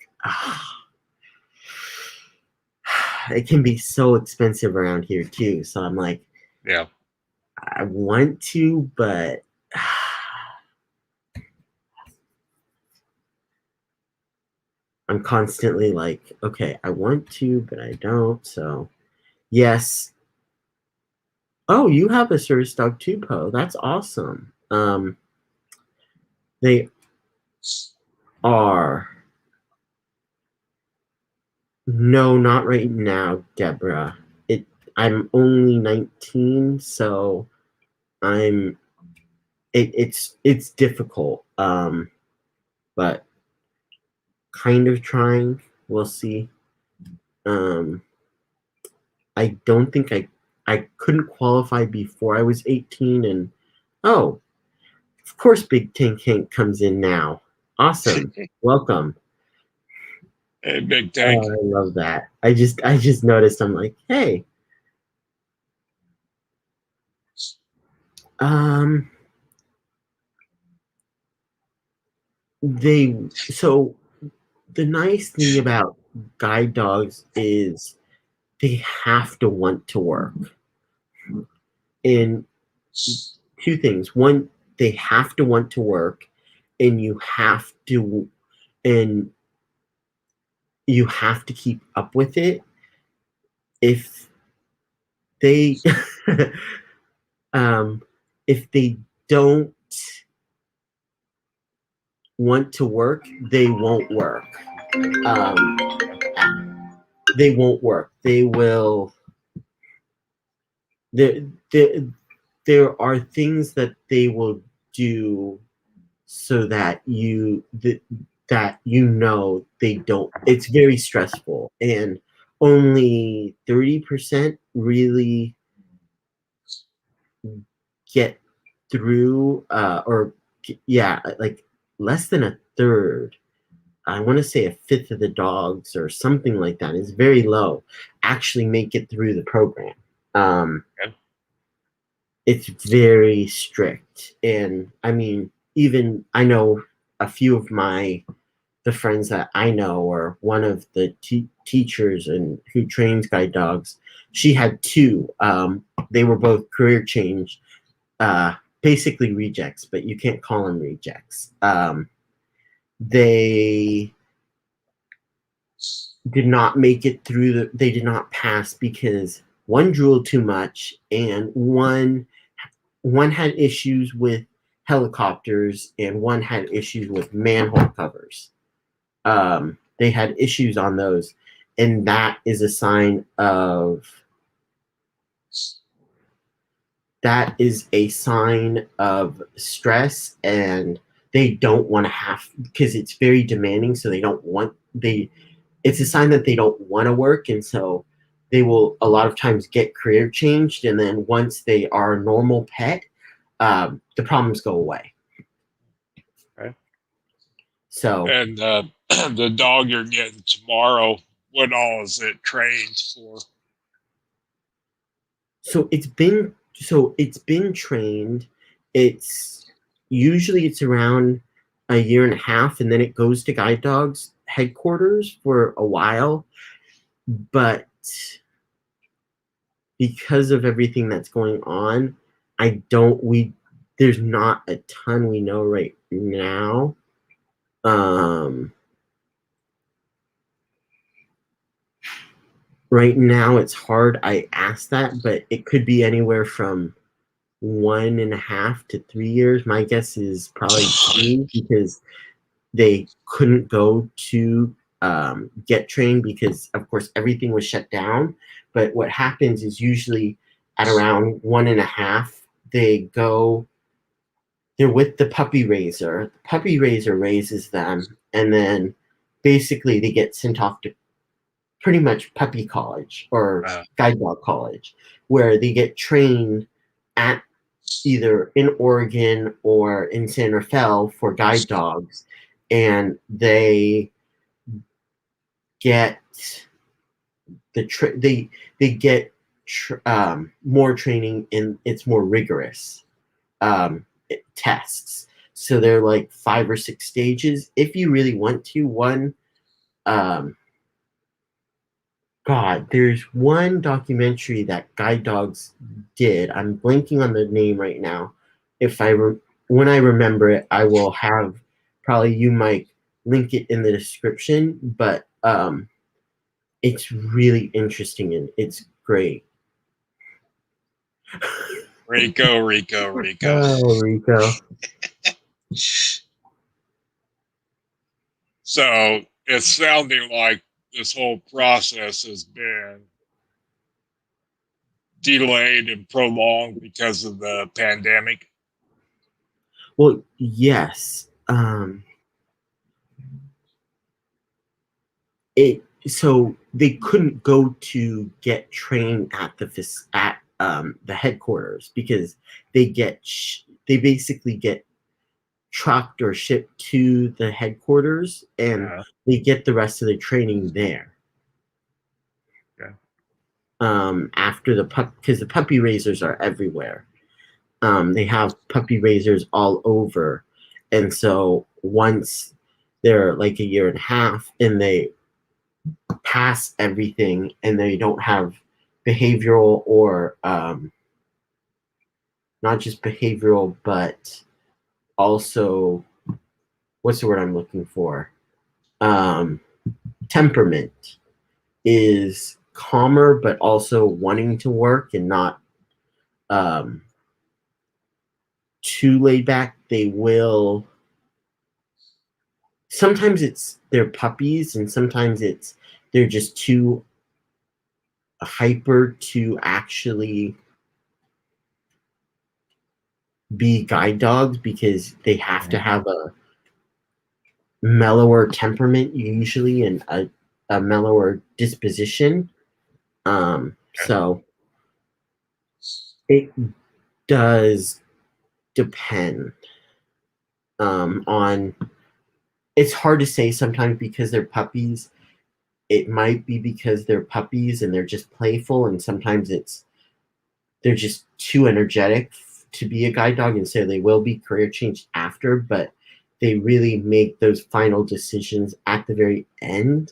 it can be so expensive around here too. So I'm like,
Yeah.
I want to, but I'm constantly like, okay, I want to, but I don't. So yes. Oh, you have a service dog too, Poe. That's awesome. They are. No, not right now, Deborah. I'm only 19, so I'm it's difficult. But kind of trying. We'll see. Um I don't think I couldn't qualify before I was 18 and oh, of course Big Tank Hank comes in now. Awesome. Welcome.
Hey, Big
Oh,
Tank.
I love that. I just noticed I'm like, hey. Um they so the nice thing about guide dogs is they have to want to work. And two things. One, they have to want to work, and and you have to keep up with it. If they um if they don't want to work, they won't work. Um they won't work. They will there there there are things that they will do so that that they don't. It's very stressful, and only 30% really get through or yeah, like less than a third. I want to say a fifth of the dogs or something like that is very low actually make it through the program. um
Yeah.
it's very strict, and I mean, even I know a few of the friends that I know, or one of the teachers and who trains guide dogs, she had two. They were both career change, basically rejects, but you can't call them rejects. They did not make it through they did not pass because one drooled too much, and one had issues with helicopters, and one had issues with manhole covers. they had issues on those, and that is a sign of stress, and they don't want to have, because it's very demanding, so it's a sign that they don't want to work, and so they will a lot of times get career changed, and then once they are a normal pet, the problems go away.
Okay.
So
And the dog you're getting tomorrow, what all is it trained for?
so it's been trained. It's usually it's around a year and a half, and then it goes to guide dogs headquarters for a while. But because of everything that's going on, I don't we there's not a ton we know right now. Right now it's hard. I asked that, but it could be anywhere from 1.5 to 3 years. My guess is probably 2, because they couldn't go to get trained because, of course, everything was shut down. But what happens is usually at around 1.5, they're with the puppy raiser. The puppy raiser raises them, and then basically they get sent off to pretty much puppy college or guide dog college, where they get trained at either in Oregon or in San Rafael for guide dogs, and they get they get more training, and it's more rigorous tests. So they're like 5 or 6 stages. If you really want to, um, there's one documentary that Guide Dogs did. I'm blanking on the name right now. When I remember it, I will have, probably you might link it in the description. But it's really interesting and it's great.
Rico.
Oh, Rico.
So it's sounding like this whole process has been delayed and prolonged because of the pandemic.
Well, yes. So they couldn't go to get trained at the headquarters, because they basically get trucked or shipped to the headquarters, and they get the rest of the training there. After because the puppy raisers are everywhere. They have puppy raisers all over, and so once they're like a year and a half and they pass everything, and they don't have behavioral or not just behavioral, but also, what's the word I'm looking for? Temperament is calmer, but also wanting to work and not too laid back. They will. Sometimes it's they're puppies, and sometimes they're just too hyper to actually be guide dogs, because they have to have a mellower temperament usually, and a mellower disposition. So it does depend on. It's hard to say sometimes because they're puppies. It might be because they're puppies and they're just playful, and sometimes they're just too energetic to be a guide dog, and so they will be career changed after, but they really make those final decisions at the very end.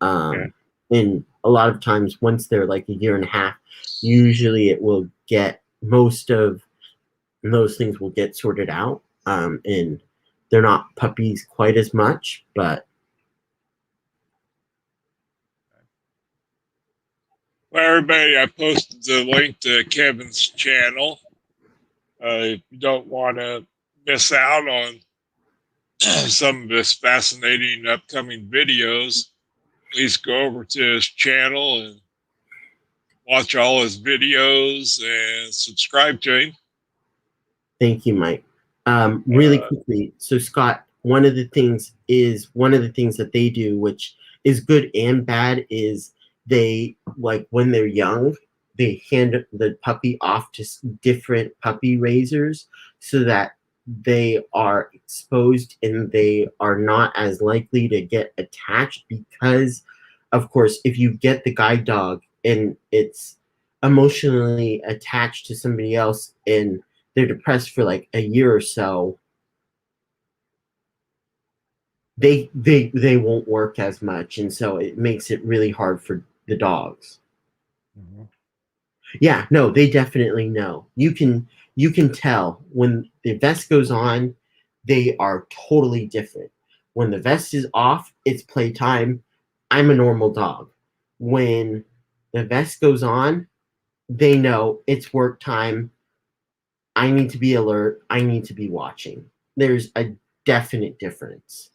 And a lot of times, once they're like a year and a half, usually it will get most of those things will get sorted out. And they're not puppies quite as much, but
Well, everybody, I posted the link to Kevin's channel. If you don't want to miss out on some of his fascinating upcoming videos, please go over to his channel and watch all his videos and subscribe to him.
Thank you, Mike. Really quickly, so Scott, one of the things that they do, which is good and bad, is they, like, when they're young, they hand the puppy off to different puppy raisers so that they are exposed and they are not as likely to get attached, because, of course, if you get the guide dog and it's emotionally attached to somebody else and they're depressed for like a year or so, they won't work as much, and so it makes it really hard for the dogs.
Mm-hmm.
Yeah, no, they definitely know. You can tell when the vest goes on, they are totally different. When the vest is off, it's playtime. I'm a normal dog. When the vest goes on, they know it's work time. I need to be alert. I need to be watching. There's a definite difference.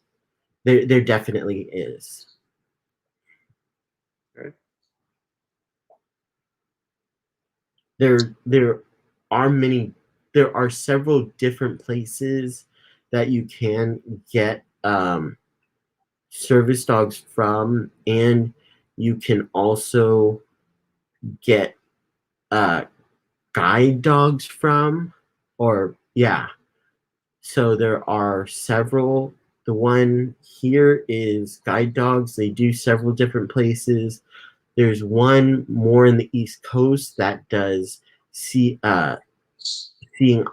There definitely is.
Okay.
There are many. There are several different places that you can get service dogs from, and you can also get uh, guide dogs from, or yeah. So there are several. The one here is guide dogs. They do several different places. There's one more in the East Coast that does seeing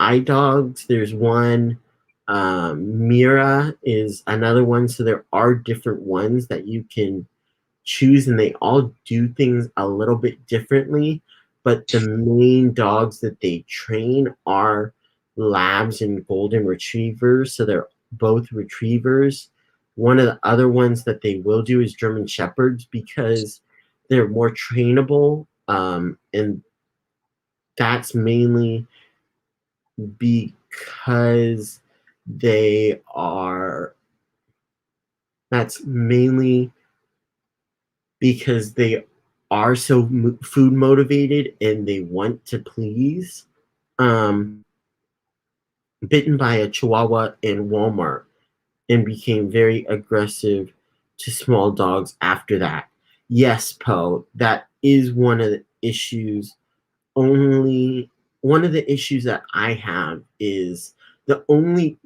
eye dogs. There's one. Mira is another one. So there are different ones that you can choose, and they all do things a little bit differently. But the main dogs that they train are labs and golden retrievers. So they're both retrievers. One of the other ones that they will do is German shepherds, because they're more trainable, and that's mainly because they are that's mainly because they are so food motivated and they want to please. Um, Bitten by a chihuahua in Walmart and became very aggressive to small dogs after that. Yes, Poe, that is one of the issues. Only one of the issues that I have is the only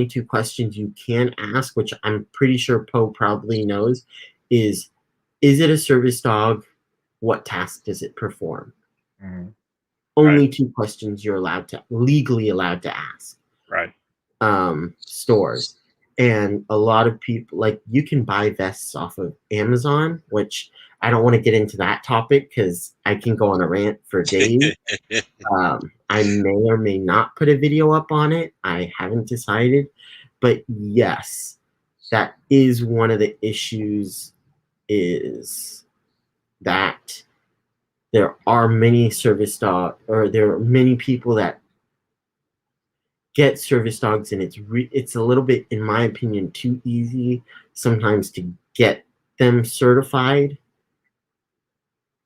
two questions you can ask, which I'm pretty sure Poe probably knows, is it a service dog? What task does it perform?
Mm-hmm. Right.
Only two questions you're legally allowed to ask.
Right.
Stores. And a lot of people, like, you can buy vests off of Amazon, which I don't want to get into that topic because I can go on a rant for days. I may or may not put a video up on it. I haven't decided. But yes, that is one of the issues, is that there are many there are many people that get service dogs, and it's a little bit, in my opinion, too easy sometimes to get them certified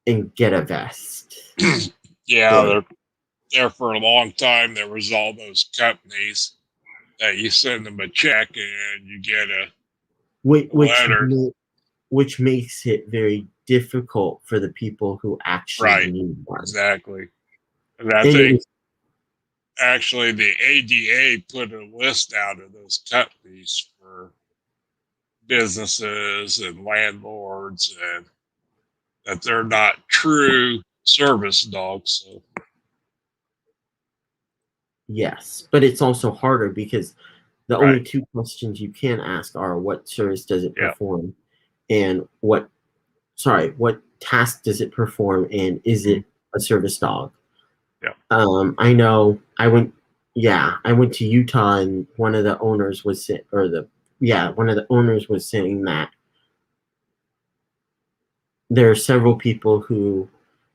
and get a vest
Yeah,
for
they're
them.
there for a long time. There was all those companies that you send them a check and you get a
which which,
letter.
which makes it very difficult for the people who actually
Right.
need one.
Exactly. And I
And it
think
was
actually the ADA put a list out of those companies for businesses and landlords, and that they're not true service dogs. So,
yes, but it's also harder because the
right.
only two questions you can ask are what service does it
Yeah.
perform, and what task does it perform, and is
Mm-hmm.
it a service dog?
Yeah.
I know I went to Utah, and one of the owners was one of the owners was saying that there are several people who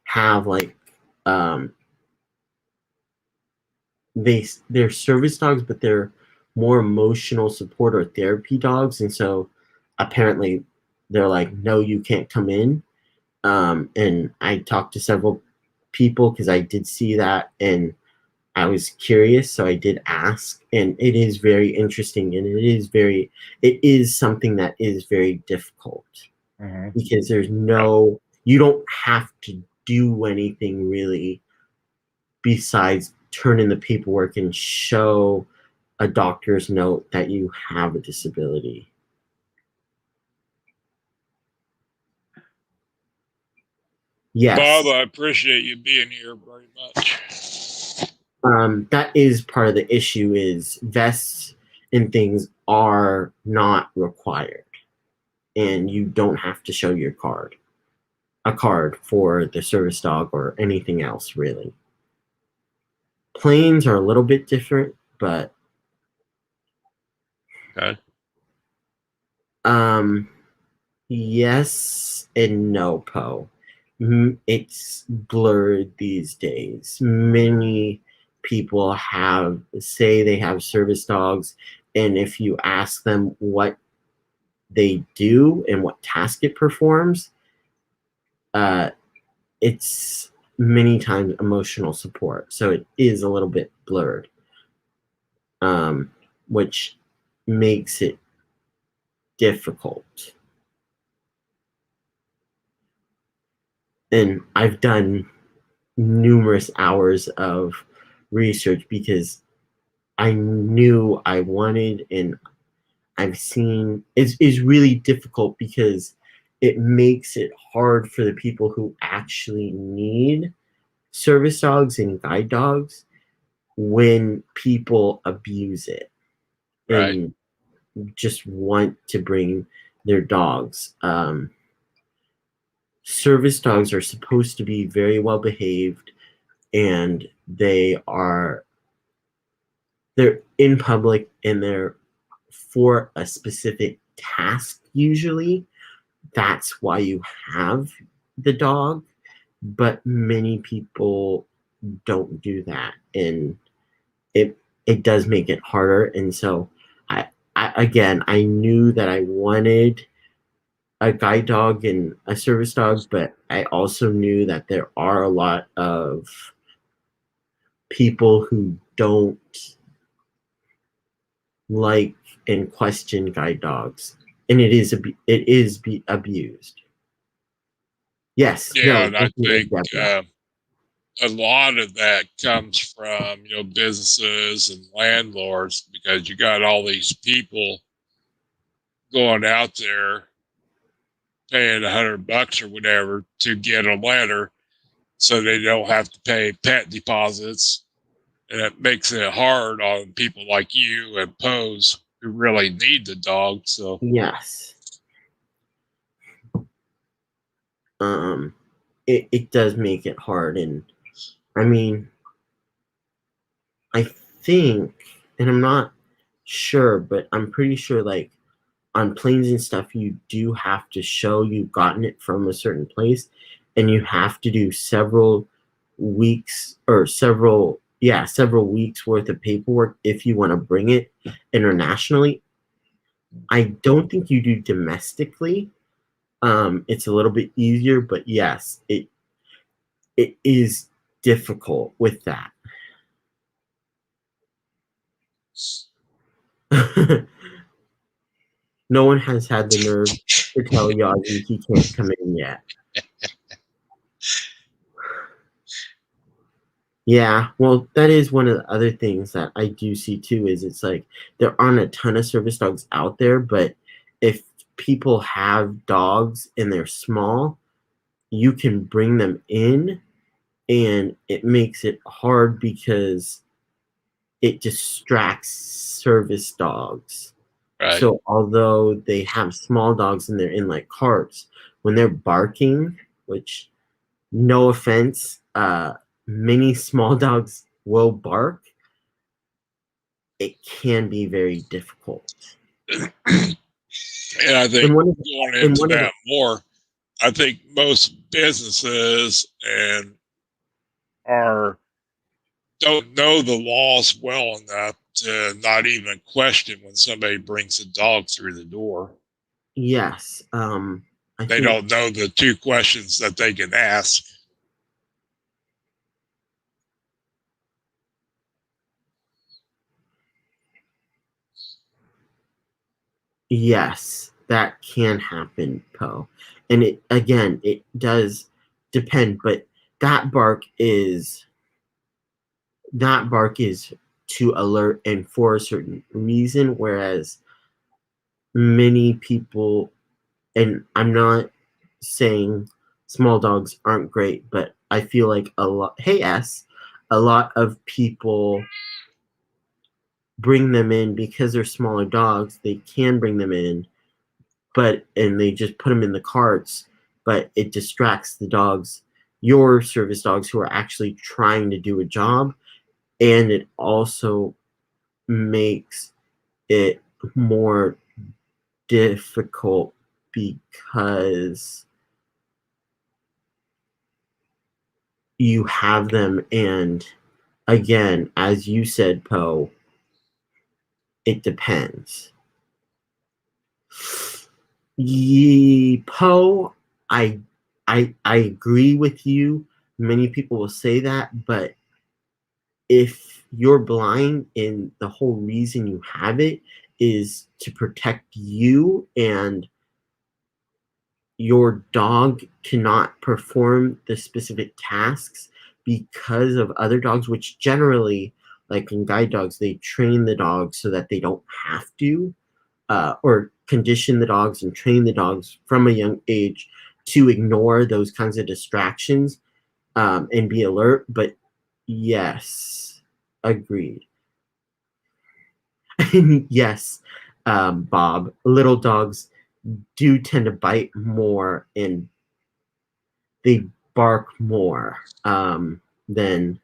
have, like, um they're service dogs, but they're more emotional support or therapy dogs, and so apparently they're like, no, you can't come in. And I talked to several people because I did see that, and I was curious, so I did ask, and it is very interesting, and it is something that is very difficult because you don't have to do anything really besides turn in the paperwork and show a doctor's note that you have a disability. Yes.
Bob, I appreciate you being here very much.
That is part of the issue is vests and things are not required. And you don't have to show your a card for the service dog or anything else, really. Planes are a little bit different, but
Okay.
Yes and no, Poe. It's blurred these days. Many people say they have service dogs, and if you ask them what they do and what task it performs, it's many times emotional support. So it is a little bit blurred, which makes it difficult. And I've done numerous hours of research because I knew I wanted, and I've seen is really difficult because it makes it hard for the people who actually need service dogs and guide dogs when people abuse it
Right.
and just want to bring their dogs. Service dogs are supposed to be very well behaved, and they're in public and they're for a specific task usually. That's why you have the dog, but many people don't do that, and it does make it harder. And so I knew that I wanted a guide dog and a service dog, but I also knew that there are a lot of people who don't like and question guide dogs, and it is abused. Yes,
Yeah,
no,
and I
definitely,
think
definitely.
a lot of that comes from businesses and landlords because you got all these people going out there paying $100 or whatever to get a letter so they don't have to pay pet deposits. And it makes it hard on people like you and Pose who really need the dog. So,
Yes. It does make it hard, and I mean, I think, and I'm not sure, but I'm pretty sure, like, on planes and stuff, you do have to show you've gotten it from a certain place, and you have to do several weeks or several weeks worth of paperwork if you want to bring it internationally. I don't think you do domestically. It's a little bit easier, but yes, it is difficult with that. No one has had the nerve to tell Yazi he can't come in yet. Yeah, well, that is one of the other things that I do see too. Is it's like there aren't a ton of service dogs out there, but if people have dogs and they're small, you can bring them in, and it makes it hard because it distracts service dogs.
right.
So although they have small dogs and they're in like carts, when they're barking, which no offense, many small dogs will bark. It can be very difficult.
And I think
And one of
going
and
into
one of the
that more, I think most businesses and are don't know the laws well enough to not even question when somebody brings a dog through the door.
Yes. I
They
think
don't know the two questions that they can ask.
yes, that can happen, Poe. And it does depend, but that bark is that bark is to alert and for a certain reason, whereas many people, and I'm not saying small dogs aren't great, but I feel like a lot of people bring them in because they're smaller dogs. They can bring them in, and they just put them in the carts, but it distracts the dogs, your service dogs who are actually trying to do a job, and it also makes it more difficult because you have them, and again, as you said, Poe, it depends. Poe, I, I agree with you. Many people will say that, but if you're blind and the whole reason you have it is to protect you and your dog cannot perform the specific tasks because of other dogs, which generally, like in guide dogs, they train the dogs so that they don't have to, or condition the dogs and train the dogs from a young age to ignore those kinds of distractions, and be alert. But yes, agreed. Yes, Bob, little dogs do tend to bite more and they bark more, than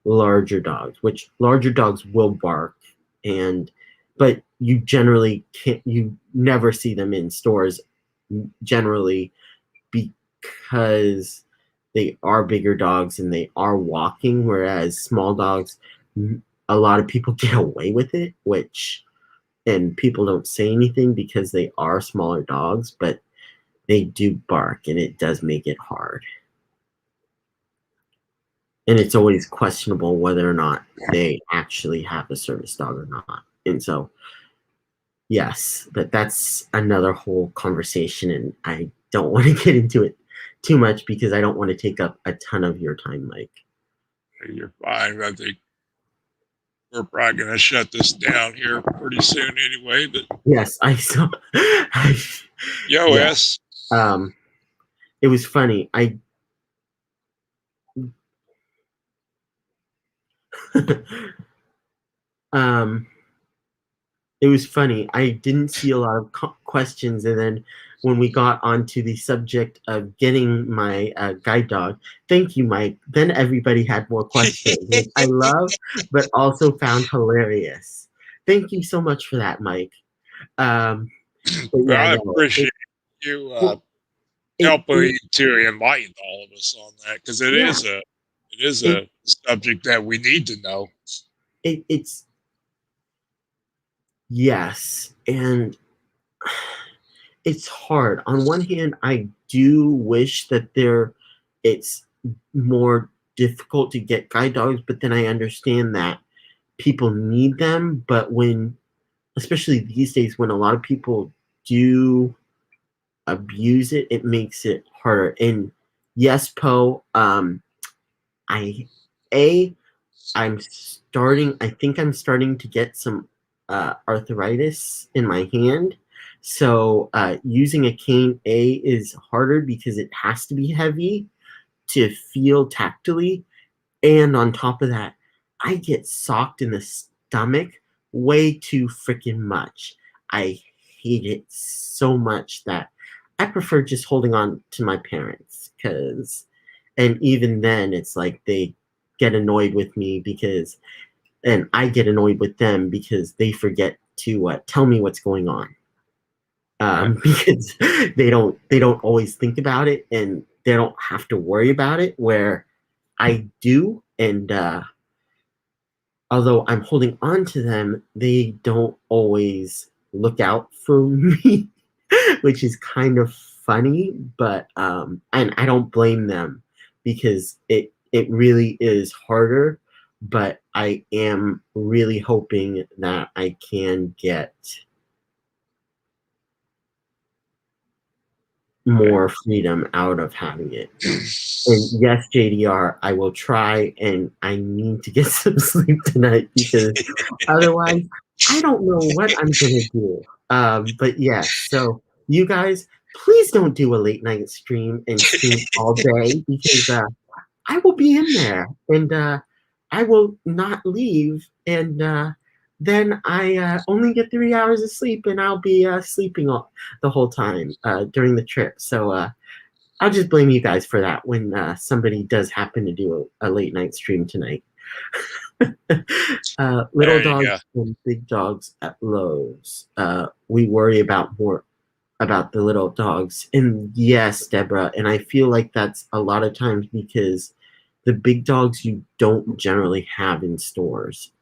larger dogs, which larger dogs will bark, and but you generally can't, you never see them in stores generally because they are bigger dogs and they are walking, whereas small dogs, a lot of people get away with it, which, and people don't say anything because they are smaller dogs, but they do bark and it does make it hard. And it's always questionable whether or not they actually have a service dog or not. And so, yes, but that's another whole conversation, and I don't want to get into it too much because I don't want to take up a ton of your time, Mike.
You're fine. I think we're probably going to shut this down here pretty soon anyway. But
Yes, I saw.
yo,
Yeah,
S,
um, it was funny. um, it was funny. I didn't see a lot of questions, and then when we got onto the subject of getting my guide dog, thank you, Mike. Then everybody had more questions, which I love, but also found hilarious. Thank you so much for that, Mike. Um, but yeah,
I
no,
appreciate you
well,
helping to enlighten all of us on that because
yeah,
it is
it,
a subject that we need to know.
it's yes, and it's hard. On one hand, I do wish that it's more difficult to get guide dogs, but then I understand that people need them. But when, especially these days, when a lot of people do abuse it, it makes it harder. And yes, Poe, I a I think I'm starting to get some arthritis in my hand. So using a cane is harder because it has to be heavy to feel tactily. And on top of that, I get socked in the stomach way too freaking much. I hate it so much that I prefer just holding on to my parents because, and even then, it's like they get annoyed with me because, and I get annoyed with them because they forget to tell me what's going on, because they don't always think about it and they don't have to worry about it where I do, and although I'm holding on to them, they don't always look out for me, which is kind of funny, but and I don't blame them because it really is harder, but I am really hoping that I can get more freedom out of having it. And yes, JDR, I will try, and I need to get some sleep tonight because otherwise, I don't know what I'm gonna do. But yes, so you guys, please don't do a late night stream and stream all day because I will be in there and I will not leave, and then I only get 3 hours of sleep, and I'll be sleeping all, the whole time during the trip. So I'll just blame you guys for that when somebody does happen to do a late night stream tonight. Little
There you
dogs
go.
and big dogs at Lowe's. We worry about more about the little dogs. And yes, Deborah, and I feel like that's a lot of times because the big dogs you don't generally have in stores.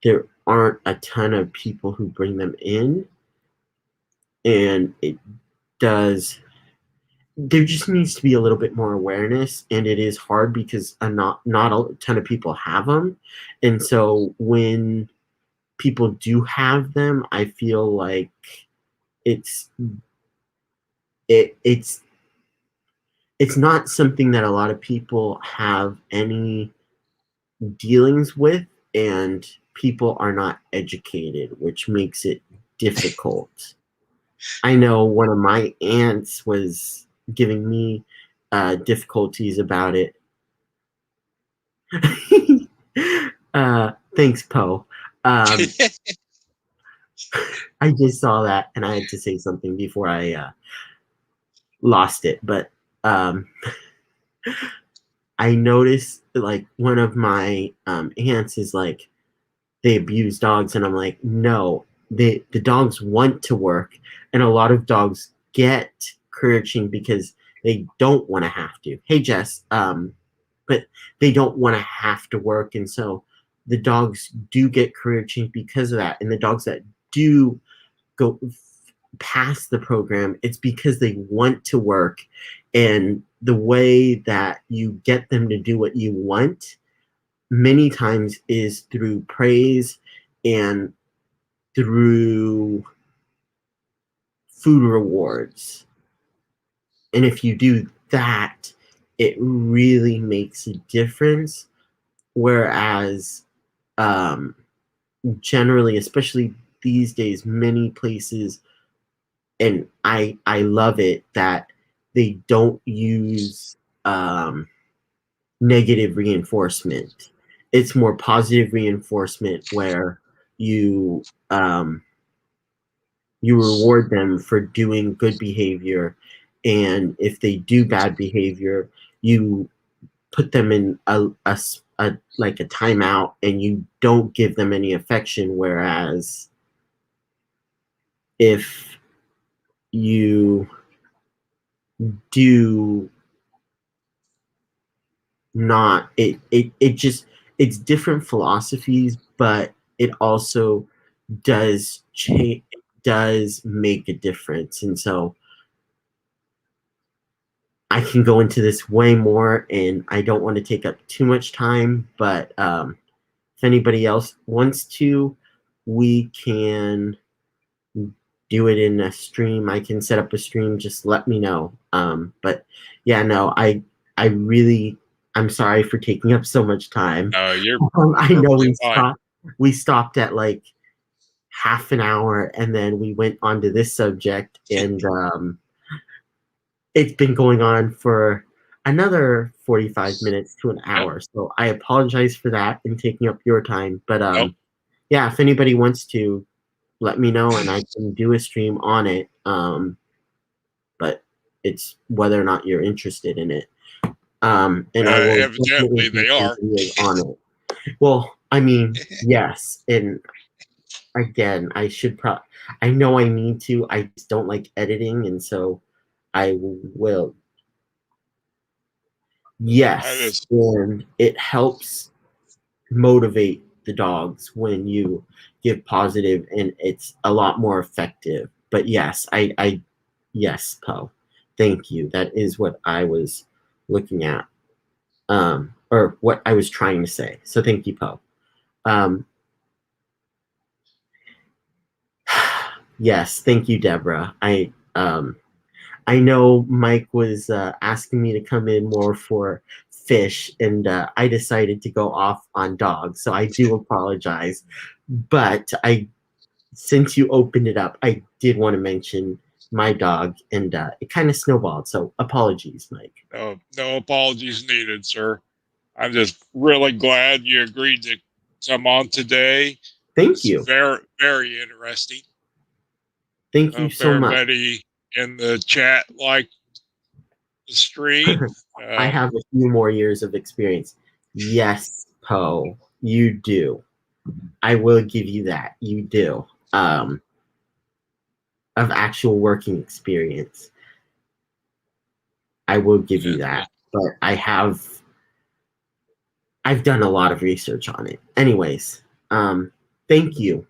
There aren't a ton of people who bring them in, and it does there just needs to be a little bit more awareness, and it is hard because not a ton of people have them, and so when people do have them, I feel like it's it's it's not something that a lot of people have any dealings with, and people are not educated, which makes it difficult. I know one of my aunts was giving me difficulties about it. Thanks, Poe. Um, I just saw that and I had to say something before I lost it. But um, I noticed like one of my aunts is like, they abuse dogs, and I'm like, no, the dogs want to work, and a lot of dogs get couraging because they don't want to have to. Hey, Jess, but they don't want to have to work, and so the dogs do get couraging because of that. And the dogs that do go past the program, it's because they want to work, and the way that you get them to do what you want many times is through praise and through food rewards. And if you do that, it really makes a difference. Whereas, um, generally, especially these days, many places, and I love it that they don't use negative reinforcement. It's more positive reinforcement where you you reward them for doing good behavior, and if they do bad behavior, you put them in a like a timeout, and you don't give them any affection. Whereas if you do not, it just, it's different philosophies, but it also does change, does make a difference. And so I can go into this way more, and I don't want to take up too much time, but if anybody else wants to, we can do it in a stream. I can set up a stream, just let me know. But yeah, no, I really, I'm sorry for taking up so much time.
You're
I know
perfectly fine.
we stopped at like half an hour, and then we went on to this subject, and it's been going on for another 45 minutes to an
Yep.
hour. So I apologize for that and taking up your time. But
Nope.
yeah, if anybody wants to, let me know and I can do a stream on it. But it's whether or not you're interested in it. And I will definitely
Evidently,
do
they
some
are.
videos on it. Well, I mean, yes. And again, I know I need to. I just don't like editing. And so I will.
That
Yes.
is
And it helps. motivate the dogs when you give positive, and it's a lot more effective. But yes, yes, Poe. Thank you. That is what I was looking at, or what I was trying to say. So thank you, Poe. Um, yes, thank you, Deborah. I know Mike was asking me to come in more for fish, and I decided to go off on dogs. So I do apologize, but since you opened it up, I did want to mention my dog, and it kind of snowballed. So apologies, Mike.
No apologies needed, sir. I'm just really glad you agreed to come on today.
Thank
It's
you.
very, very interesting.
Thank
I
you
hope
so much.
everybody in the chat liked the stream.
I have a few more years of experience. Yes, Poe, you do. I will give you that. You do. Of actual working experience. I will give you that. But I've done a lot of research on it. Anyways, thank you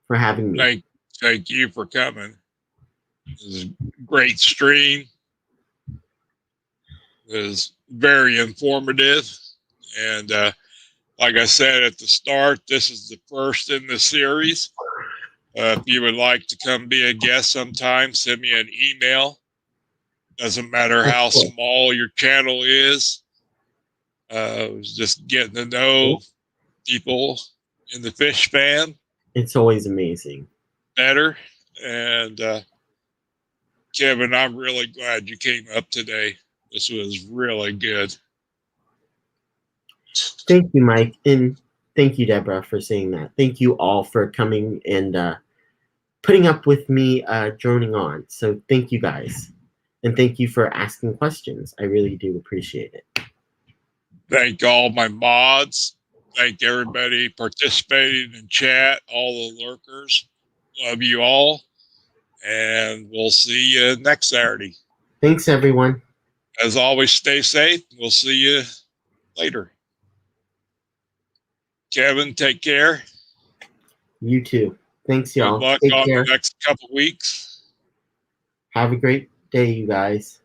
for having me.
Thank you for coming. This is a great stream. It is very informative. And like I said at the start, this is the first in the series. If you would like to come be a guest sometime, send me an email. Doesn't matter how small your channel is. Just getting to know people in the fish fan.
It's always amazing.
Better. And Kevin, I'm really glad you came up today. This was really good.
Thank you, Mike. And thank you, Deborah, for saying that. Thank you all for coming and putting up with me droning on. So thank you guys. And thank you for asking questions. I really do appreciate it.
Thank all my mods. Thank everybody participating in chat, all the lurkers. Love you all. And we'll see you next Saturday.
Thanks, everyone.
As always, stay safe. We'll see you later. Kevin, take care.
You too. Thanks, y'all.
Good luck
Take
on
care.
the next couple weeks.
Have a great day, you guys.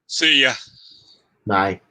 See ya.
Bye.